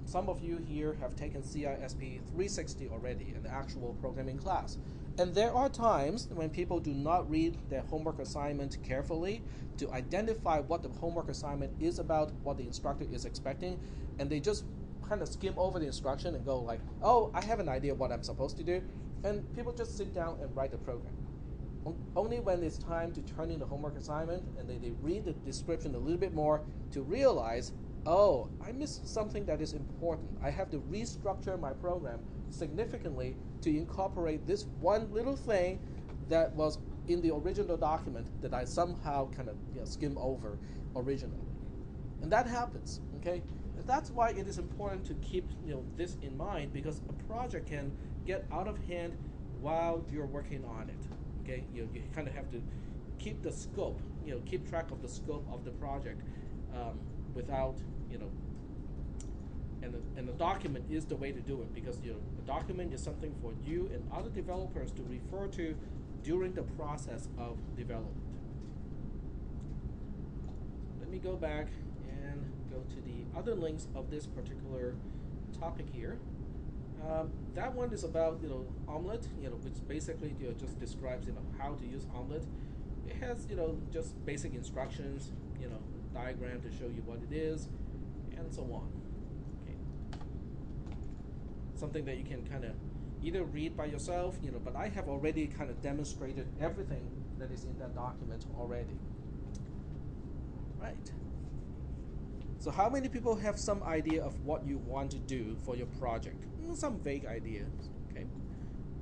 some of you here have taken cisp362 already, an actual programming class, and there are times when people do not read their homework assignment carefully to identify what the homework assignment is about, what the instructor is expecting, and they just kind of skim over the instruction and go like, oh, I have an idea what I'm supposed to do, and people just sit down and write the program. Only when it's time to turn in the homework assignment and they read the description a little bit more to realize, oh, I missed something that is important. I have to restructure my program significantly to incorporate this one little thing that was in the original document that I somehow kind of skim over originally. And that happens, okay? And that's why it is important to keep this in mind, because a project can get out of hand while you're working on it. Okay, you kind of have to keep the scope, keep track of the scope of the project without, and the document is the way to do it, because the document is something for you and other developers to refer to during the process of development. Let me go back and go to the other links of this particular topic here. That one is about Omelette, which basically just describes how to use Omelette. It has just basic instructions, diagram to show you what it is, and so on. Okay. Something that you can kind of either read by yourself, but I have already kind of demonstrated everything that is in that document already. Right. So how many people have some idea of what you want to do for your project? Some vague ideas, okay?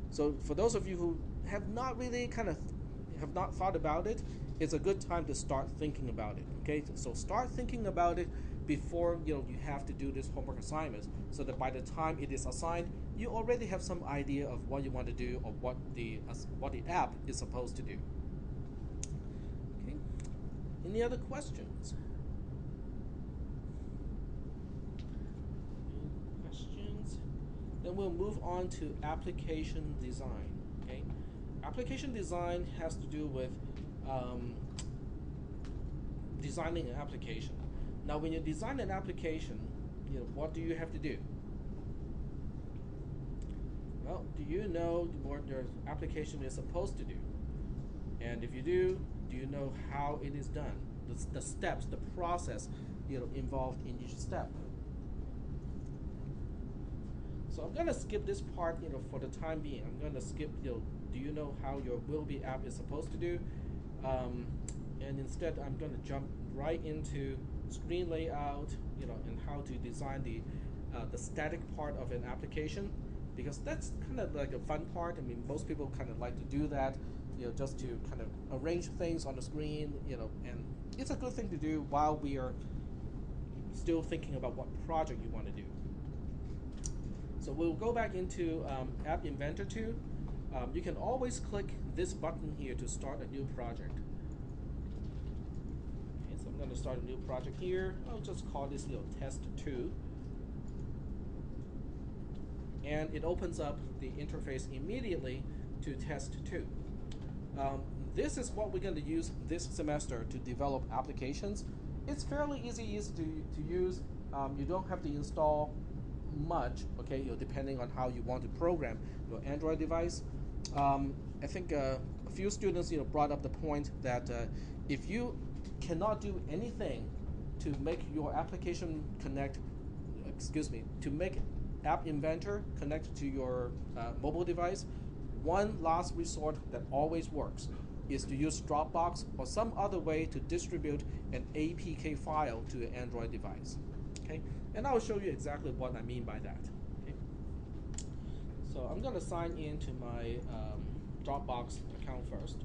So for those of you who have not really have not thought about it, it's a good time to start thinking about it, okay? So start thinking about it before you have to do this homework assignment, so that by the time it is assigned, you already have some idea of what you want to do or what the app is supposed to do. Okay. Any other questions? Then we'll move on to application design. Okay, application design has to do with designing an application. Now, when you design an application, what do you have to do? Well, do you know what your application is supposed to do? And if you do you know how it is done? The steps, the process, involved in each step. So I'm gonna skip this part, for the time being. I'm gonna skip, do you know how your will be app is supposed to do? And instead, I'm gonna jump right into screen layout, and how to design the static part of an application, because that's kind of like a fun part. I mean, most people kind of like to do that, just to kind of arrange things on the screen, and it's a good thing to do while we are still thinking about what project you want to do. So we'll go back into App Inventor 2. You can always click this button here to start a new project. Okay, so going to start a new project here. I'll just call this test 2. And it opens up the interface immediately to test 2. This is what we're going to use this semester to develop applications. It's fairly easy to use. You don't have to install much, okay, depending on how you want to program your Android device. I think a few students brought up the point that if you cannot do anything to make your application connect, to make App Inventor connect to your mobile device, one last resort that always works is to use Dropbox or some other way to distribute an APK file to an Android device. Okay, and I'll show you exactly what I mean by that. Okay, so I'm going to sign into my Dropbox account first.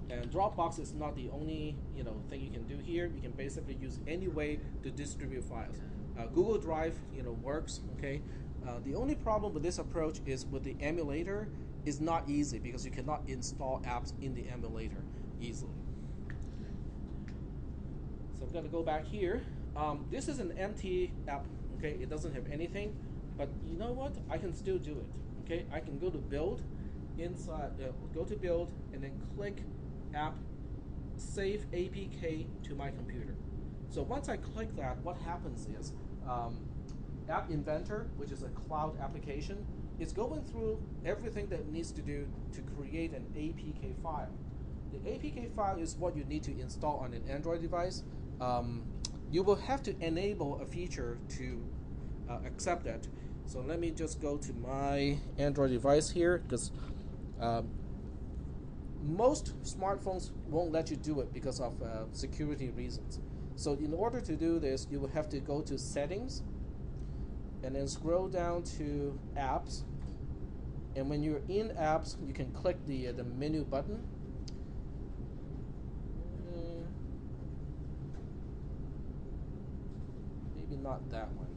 And Dropbox is not the only thing you can do here. You can basically use any way to distribute files. Google Drive works. Okay, the only problem with this approach is with the emulator is not easy because you cannot install apps in the emulator easily. So I'm going to go back here. This is an empty app. Okay, it doesn't have anything, but you know what? I can still do it. Okay, I can go to Build, inside, go to Build, and then click App, Save APK to my computer. So once I click that, what happens is App Inventor, which is a cloud application, is going through everything that it needs to do to create an APK file. The APK file is what you need to install on an Android device. You will have to enable a feature to accept that. So let me just go to my Android device here, because most smartphones won't let you do it because of security reasons. So in order to do this, you will have to go to Settings, and then scroll down to Apps. And when you're in Apps, you can click the menu button. Maybe not that one.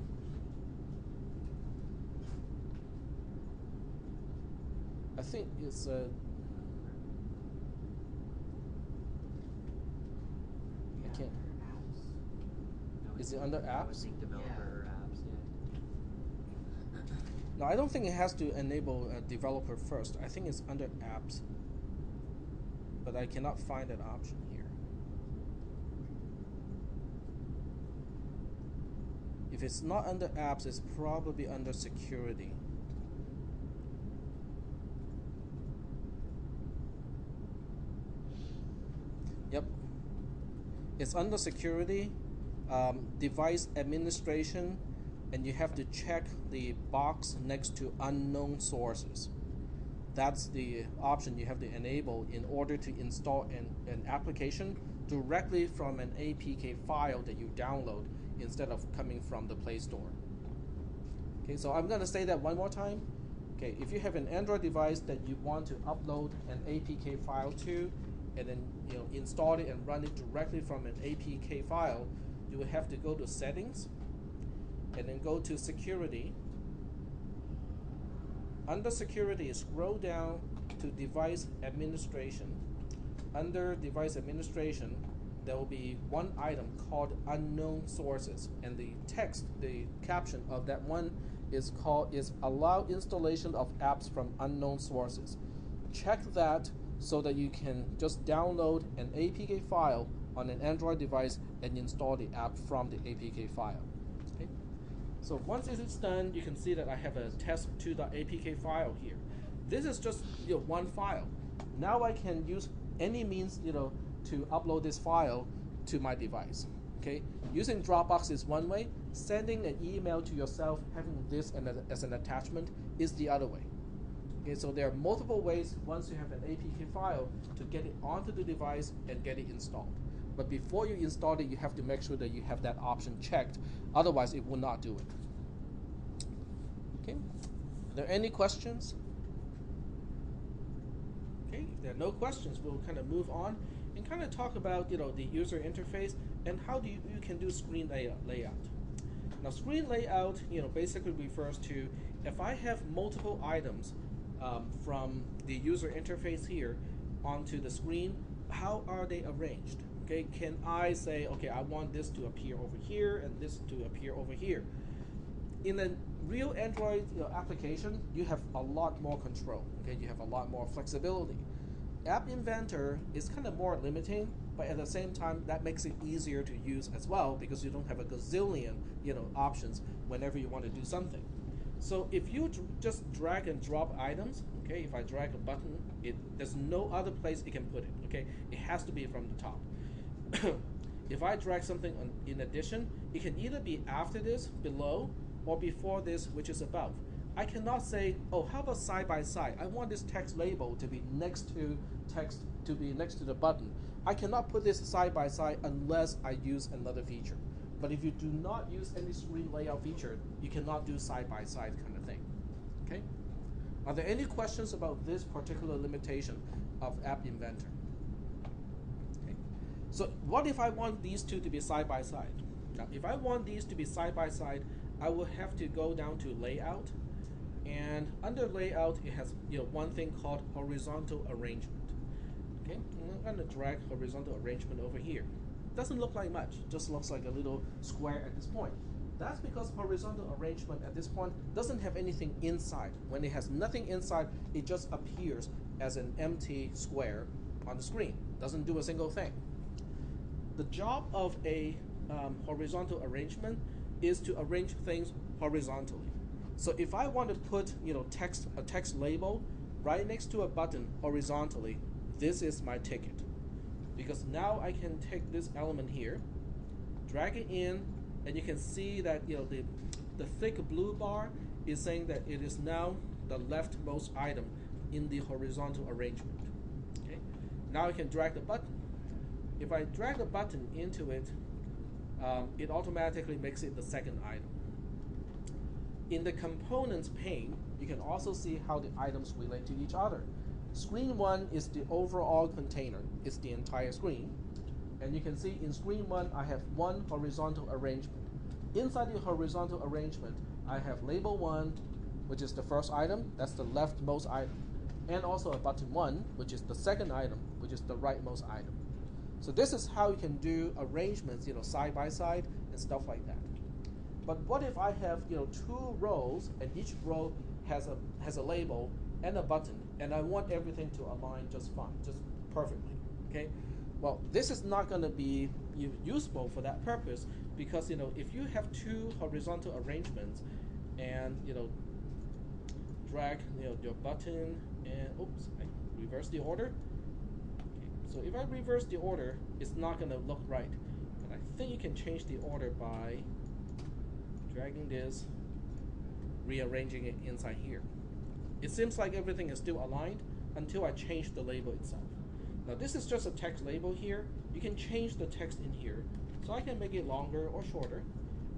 I think it's I can't. Is it under I would Apps? think developer apps, yeah. No, I don't think it has to enable a developer first. I think it's under Apps, but I cannot find that option here. If it's not under Apps, it's probably under Security. Yep, it's under Security, Device Administration, and you have to check the box next to Unknown Sources. That's the option you have to enable in order to install an application directly from an APK file that you download instead of coming from the Play Store. Okay, so I'm going to say that one more time. Okay, if you have an Android device that you want to upload an APK file to, and then install it and run it directly from an APK file, you will have to go to Settings, and then go to Security. Under Security, scroll down to Device Administration. Under Device Administration, there will be one item called Unknown Sources, and the text, the caption of that one is Allow Installation of Apps from Unknown Sources. Check that so that you can just download an APK file on an Android device and install the app from the APK file. Okay? So once it is done, you can see that I have a test2.apk file here. This is just one file. Now I can use any means to upload this file to my device. Okay? Using Dropbox is one way. Sending an email to yourself, having this as an attachment, is the other way. Okay, so there are multiple ways once you have an APK file to get it onto the device and get it installed. But before you install it, you have to make sure that you have that option checked. Otherwise, it will not do it. Okay, are there any questions? Okay, if there are no questions, we'll kind of move on and kind of talk about the user interface and how you can do screen layout. Now, screen layout basically refers to if I have multiple items from the user interface here onto the screen, how are they arranged? Okay, can I say, okay, I want this to appear over here and this to appear over here? In a real Android application, you have a lot more control. Okay, you have a lot more flexibility. App Inventor is kind of more limiting, but at the same time, that makes it easier to use as well because you don't have a gazillion options whenever you want to do something. So if you just drag and drop items, okay, if I drag a button, there's no other place it can put it. Okay, it has to be from the top. If I drag something in addition, it can either be after this, below, or before this, which is above. I cannot say, oh, how about side by side? I want this text label to be next to text to be next to the button. I cannot put this side by side unless I use another feature. But if you do not use any screen layout feature, you cannot do side by side kind of thing. Okay? Are there any questions about this particular limitation of App Inventor? So what if I want these two to be side by side? Now, if I want these to be side by side, I will have to go down to Layout, and under Layout, it has one thing called Horizontal Arrangement. Okay, I'm going to drag Horizontal Arrangement over here. Doesn't look like much, just looks like a little square at this point. That's because Horizontal Arrangement at this point doesn't have anything inside. When it has nothing inside, it just appears as an empty square on the screen. Doesn't do a single thing. The job of a horizontal arrangement is to arrange things horizontally. So if I want to put a text label right next to a button horizontally, this is my ticket. Because now I can take this element here, drag it in, and you can see that the thick blue bar is saying that it is now the leftmost item in the horizontal arrangement. Okay? Now I can drag the button. If I drag the button into it, it automatically makes it the second item. In the components pane, you can also see how the items relate to each other. Screen 1 is the overall container. It's the entire screen. And you can see in screen 1, I have one horizontal arrangement. Inside the horizontal arrangement, I have label 1, which is the first item. That's the leftmost item. And also a button 1, which is the second item, which is the rightmost item. So this is how you can do arrangements, side by side and stuff like that. But what if I have, two rows and each row has a label and a button, and I want everything to align just fine, just perfectly. Okay? Well, this is not going to be useful for that purpose because if you have two horizontal arrangements and drag your button and oops, I reverse the order. So if I reverse the order, it's not going to look right. But I think you can change the order by dragging this, rearranging it inside here. It seems like everything is still aligned until I change the label itself. Now this is just a text label here. You can change the text in here. So I can make it longer or shorter.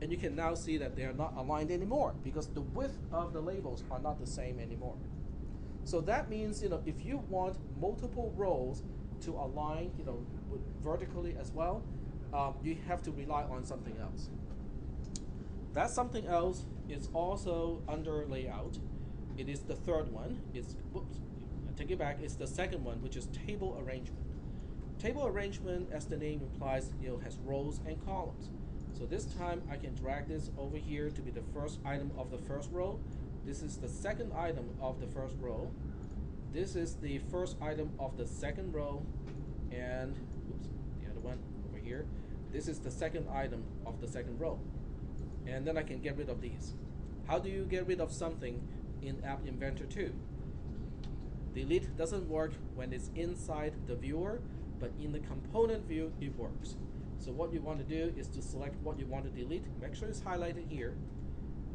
And you can now see that they are not aligned anymore because the width of the labels are not the same anymore. So that means if you want multiple rows to align vertically as well, you have to rely on something else. That something else is also under layout. It is the third one. I take it back. It's the second one, which is table arrangement. Table arrangement, as the name implies, has rows and columns. So this time I can drag this over here to be the first item of the first row. This is the second item of the first row. This is the first item of the second row, and oops, the other one over here. This is the second item of the second row. And then I can get rid of these. How do you get rid of something in App Inventor 2? Delete doesn't work when it's inside the viewer, but in the component view, it works. So what you want to do is to select what you want to delete. Make sure it's highlighted here.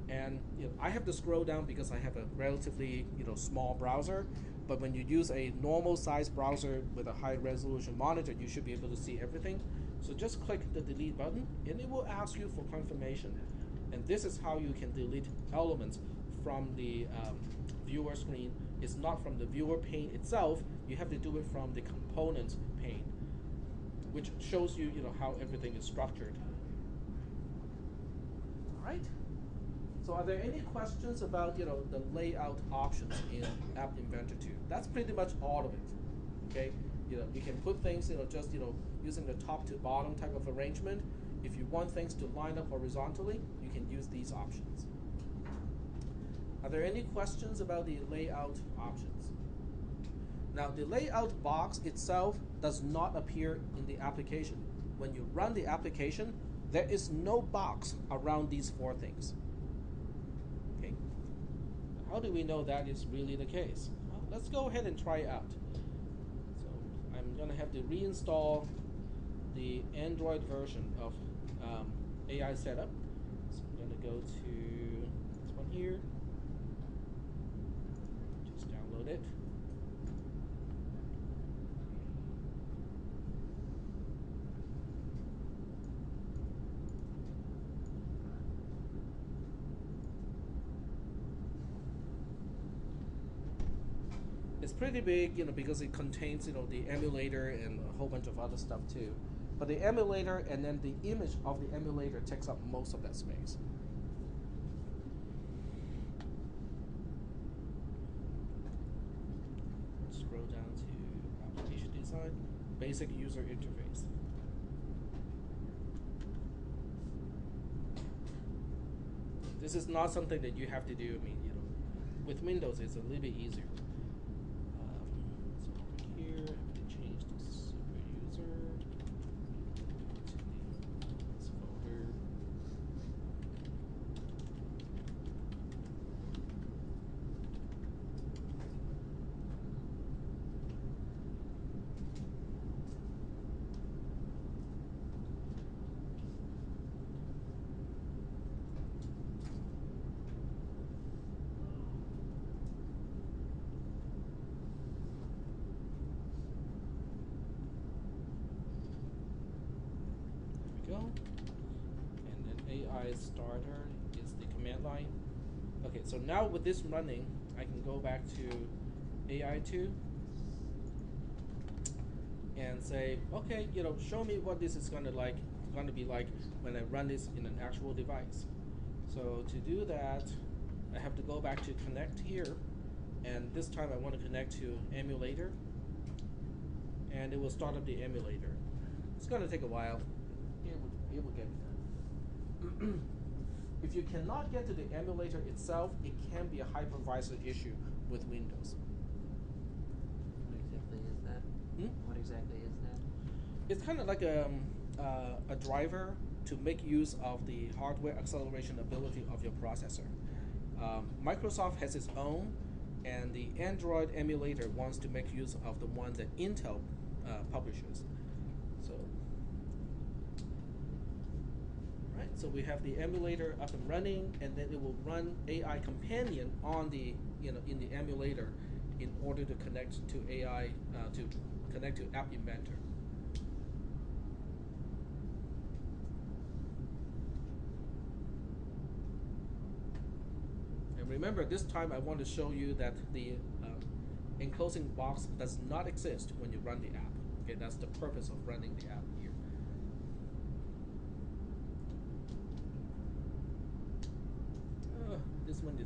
And I have to scroll down because I have a relatively small browser. But when you use a normal size browser with a high resolution monitor, you should be able to see everything. So just click the delete button and it will ask you for confirmation. And this is how you can delete elements from the viewer screen. It's not from the viewer pane itself. You have to do it from the components pane, which shows you how everything is structured. All right. So are there any questions about the layout options in App Inventor 2? That's pretty much all of it. Okay. You can put things, just using the top to bottom type of arrangement. If you want things to line up horizontally, you can use these options. Are there any questions about the layout options? Now, the layout box itself does not appear in the application. When you run the application, there is no box around these four things. Okay. How do we know that is really the case? Well, let's go ahead and try it out. So I'm going to have to reinstall the Android version of AI Setup. So I'm going to go to this one here. Just download it. It's pretty big, because it contains, the emulator and a whole bunch of other stuff too. But the emulator and then the image of the emulator takes up most of that space. Scroll down to application design, basic user interface. This is not something that you have to do. With Windows, it's a little bit easier. So over here, I have to change to super user to this folder. Go. And then AI starter is the command line. Okay, so now with this running, I can go back to AI2 and say, okay, show me what this is going to be like when I run this in an actual device. So to do that, I have to go back to connect here, and this time I want to connect to emulator, and it will start up the emulator. It's going to take a while. It will get done. If you cannot get to the emulator itself, it can be a hypervisor issue with Windows. What exactly is that? What exactly is that? It's kind of like a driver to make use of the hardware acceleration ability of your processor. Microsoft has its own, and the Android emulator wants to make use of the one that Intel publishes. So we have the emulator up and running, and then it will run AI Companion on the in the emulator in order to connect to AI to connect to App Inventor. And remember, this time I want to show you that the enclosing box does not exist when you run the app. Okay, that's the purpose of running the app here. This one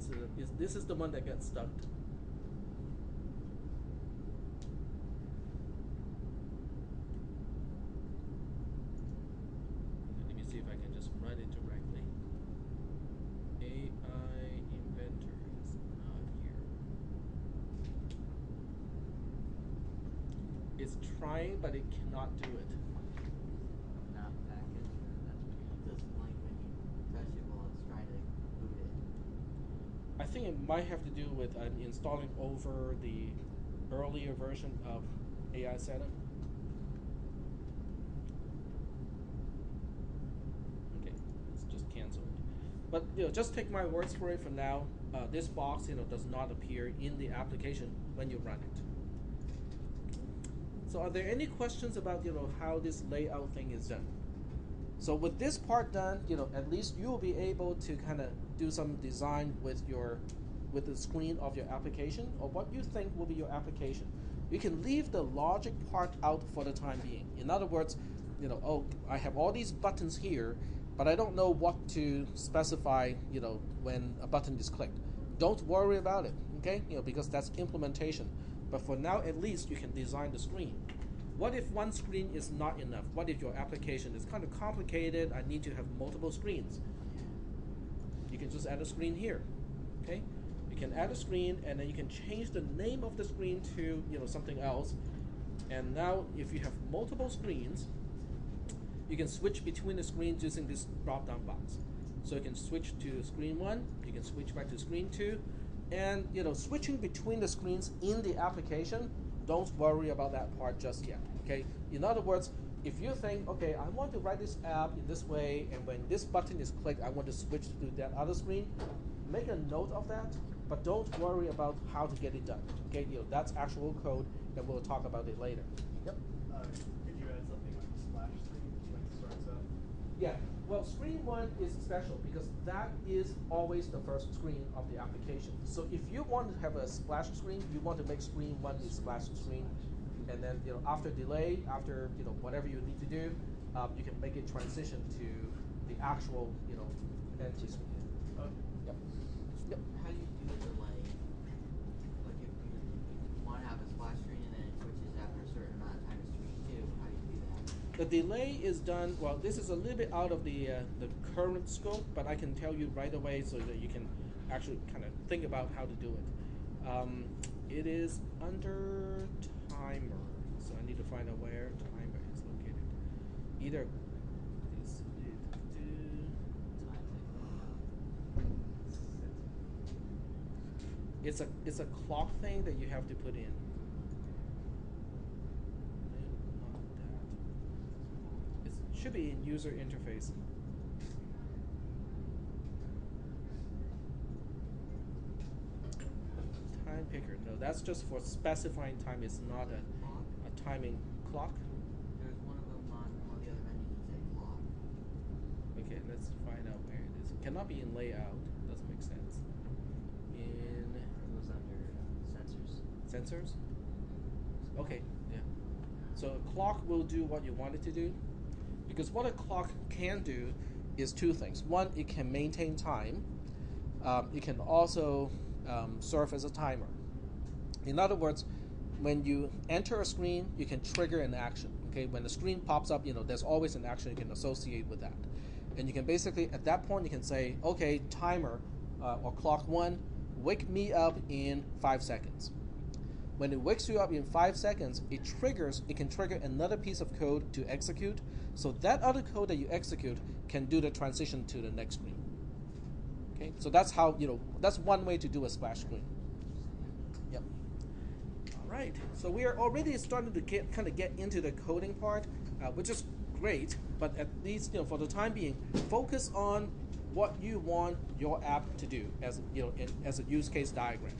this is the one that gets stuck. Let me see if I can just run it directly. AI Inventor is not here. It's trying, but it cannot do it. Not package. It doesn't like when you touch it while it's trying to boot it. I think it might have to do with installing over the earlier version of AI Setup. Okay, it's just canceled. But just take my words for it for now. This box does not appear in the application when you run it. So are there any questions about how this layout thing is done? So with this part done, at least you will be able to kind of do some design with the screen of your application, or what you think will be your application. You can leave the logic part out for the time being. In other words, oh, I have all these buttons here, but I don't know what to specify, when a button is clicked. Don't worry about it, okay? Because that's implementation. But for now, at least you can design the screen. What if one screen is not enough? What if your application is kind of complicated? I need to have multiple screens. You can just add a screen here. Okay? You can add a screen, and then you can change the name of the screen to something else. And now, if you have multiple screens, you can switch between the screens using this drop-down box. So you can switch to screen 1, you can switch back to screen 2, and switching between the screens in the application, don't worry about that part just yet. Okay? In other words, if you think, okay, I want to write this app in this way, and when this button is clicked, I want to switch to that other screen, make a note of that, but don't worry about how to get it done. Okay? That's actual code, and we'll talk about it later. Yep. Could you add something like a splash screen, like starts up? Yeah, well, screen 1 is special because that is always the first screen of the application. So if you want to have a splash screen, you want to make screen 1 the splash screen, and then after delay, after whatever you need to do, you can make it transition to the actual empty screen. Okay. Yep. Yep. How do you do a delay? Like if you want to have a splash screen and then it switches after a certain amount of time to screen 2, how do you do that? The delay is done, well, this is a little bit out of the current scope, but I can tell you right away so that you can actually kind of think about how to do it. It is under timer, so I need to find out where timer is located. Either this, it's a clock thing that you have to put in. It should be in user interface. Time picker. No, that's just for specifying time. It's not a timing clock. There's one of them on one of the other menus that say clock. Okay, let's find out where it is. It cannot be in layout. Doesn't make sense. In It goes under sensors. sensors? Okay, yeah. So a clock will do what you want it to do. Because what a clock can do is two things. One, it can maintain time. It can also serve as a timer. In other words, when you enter a screen, you can trigger an action. Okay, when the screen pops up, there's always an action you can associate with that. And you can basically, at that point, you can say, okay, timer or clock 1, wake me up in 5 seconds. When it wakes you up in 5 seconds, it can trigger another piece of code to execute. So that other code that you execute can do the transition to the next screen. Okay, so that's how, that's one way to do a splash screen. Yep. All right, so we are already starting to get into the coding part, which is great, but at least, for the time being, focus on what you want your app to do as, as a use case diagram.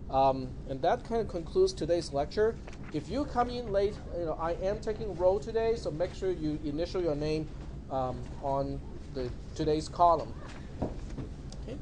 And that kind of concludes today's lecture. If you come in late, I am taking roll today, so make sure you initial your name on today's column. Okay.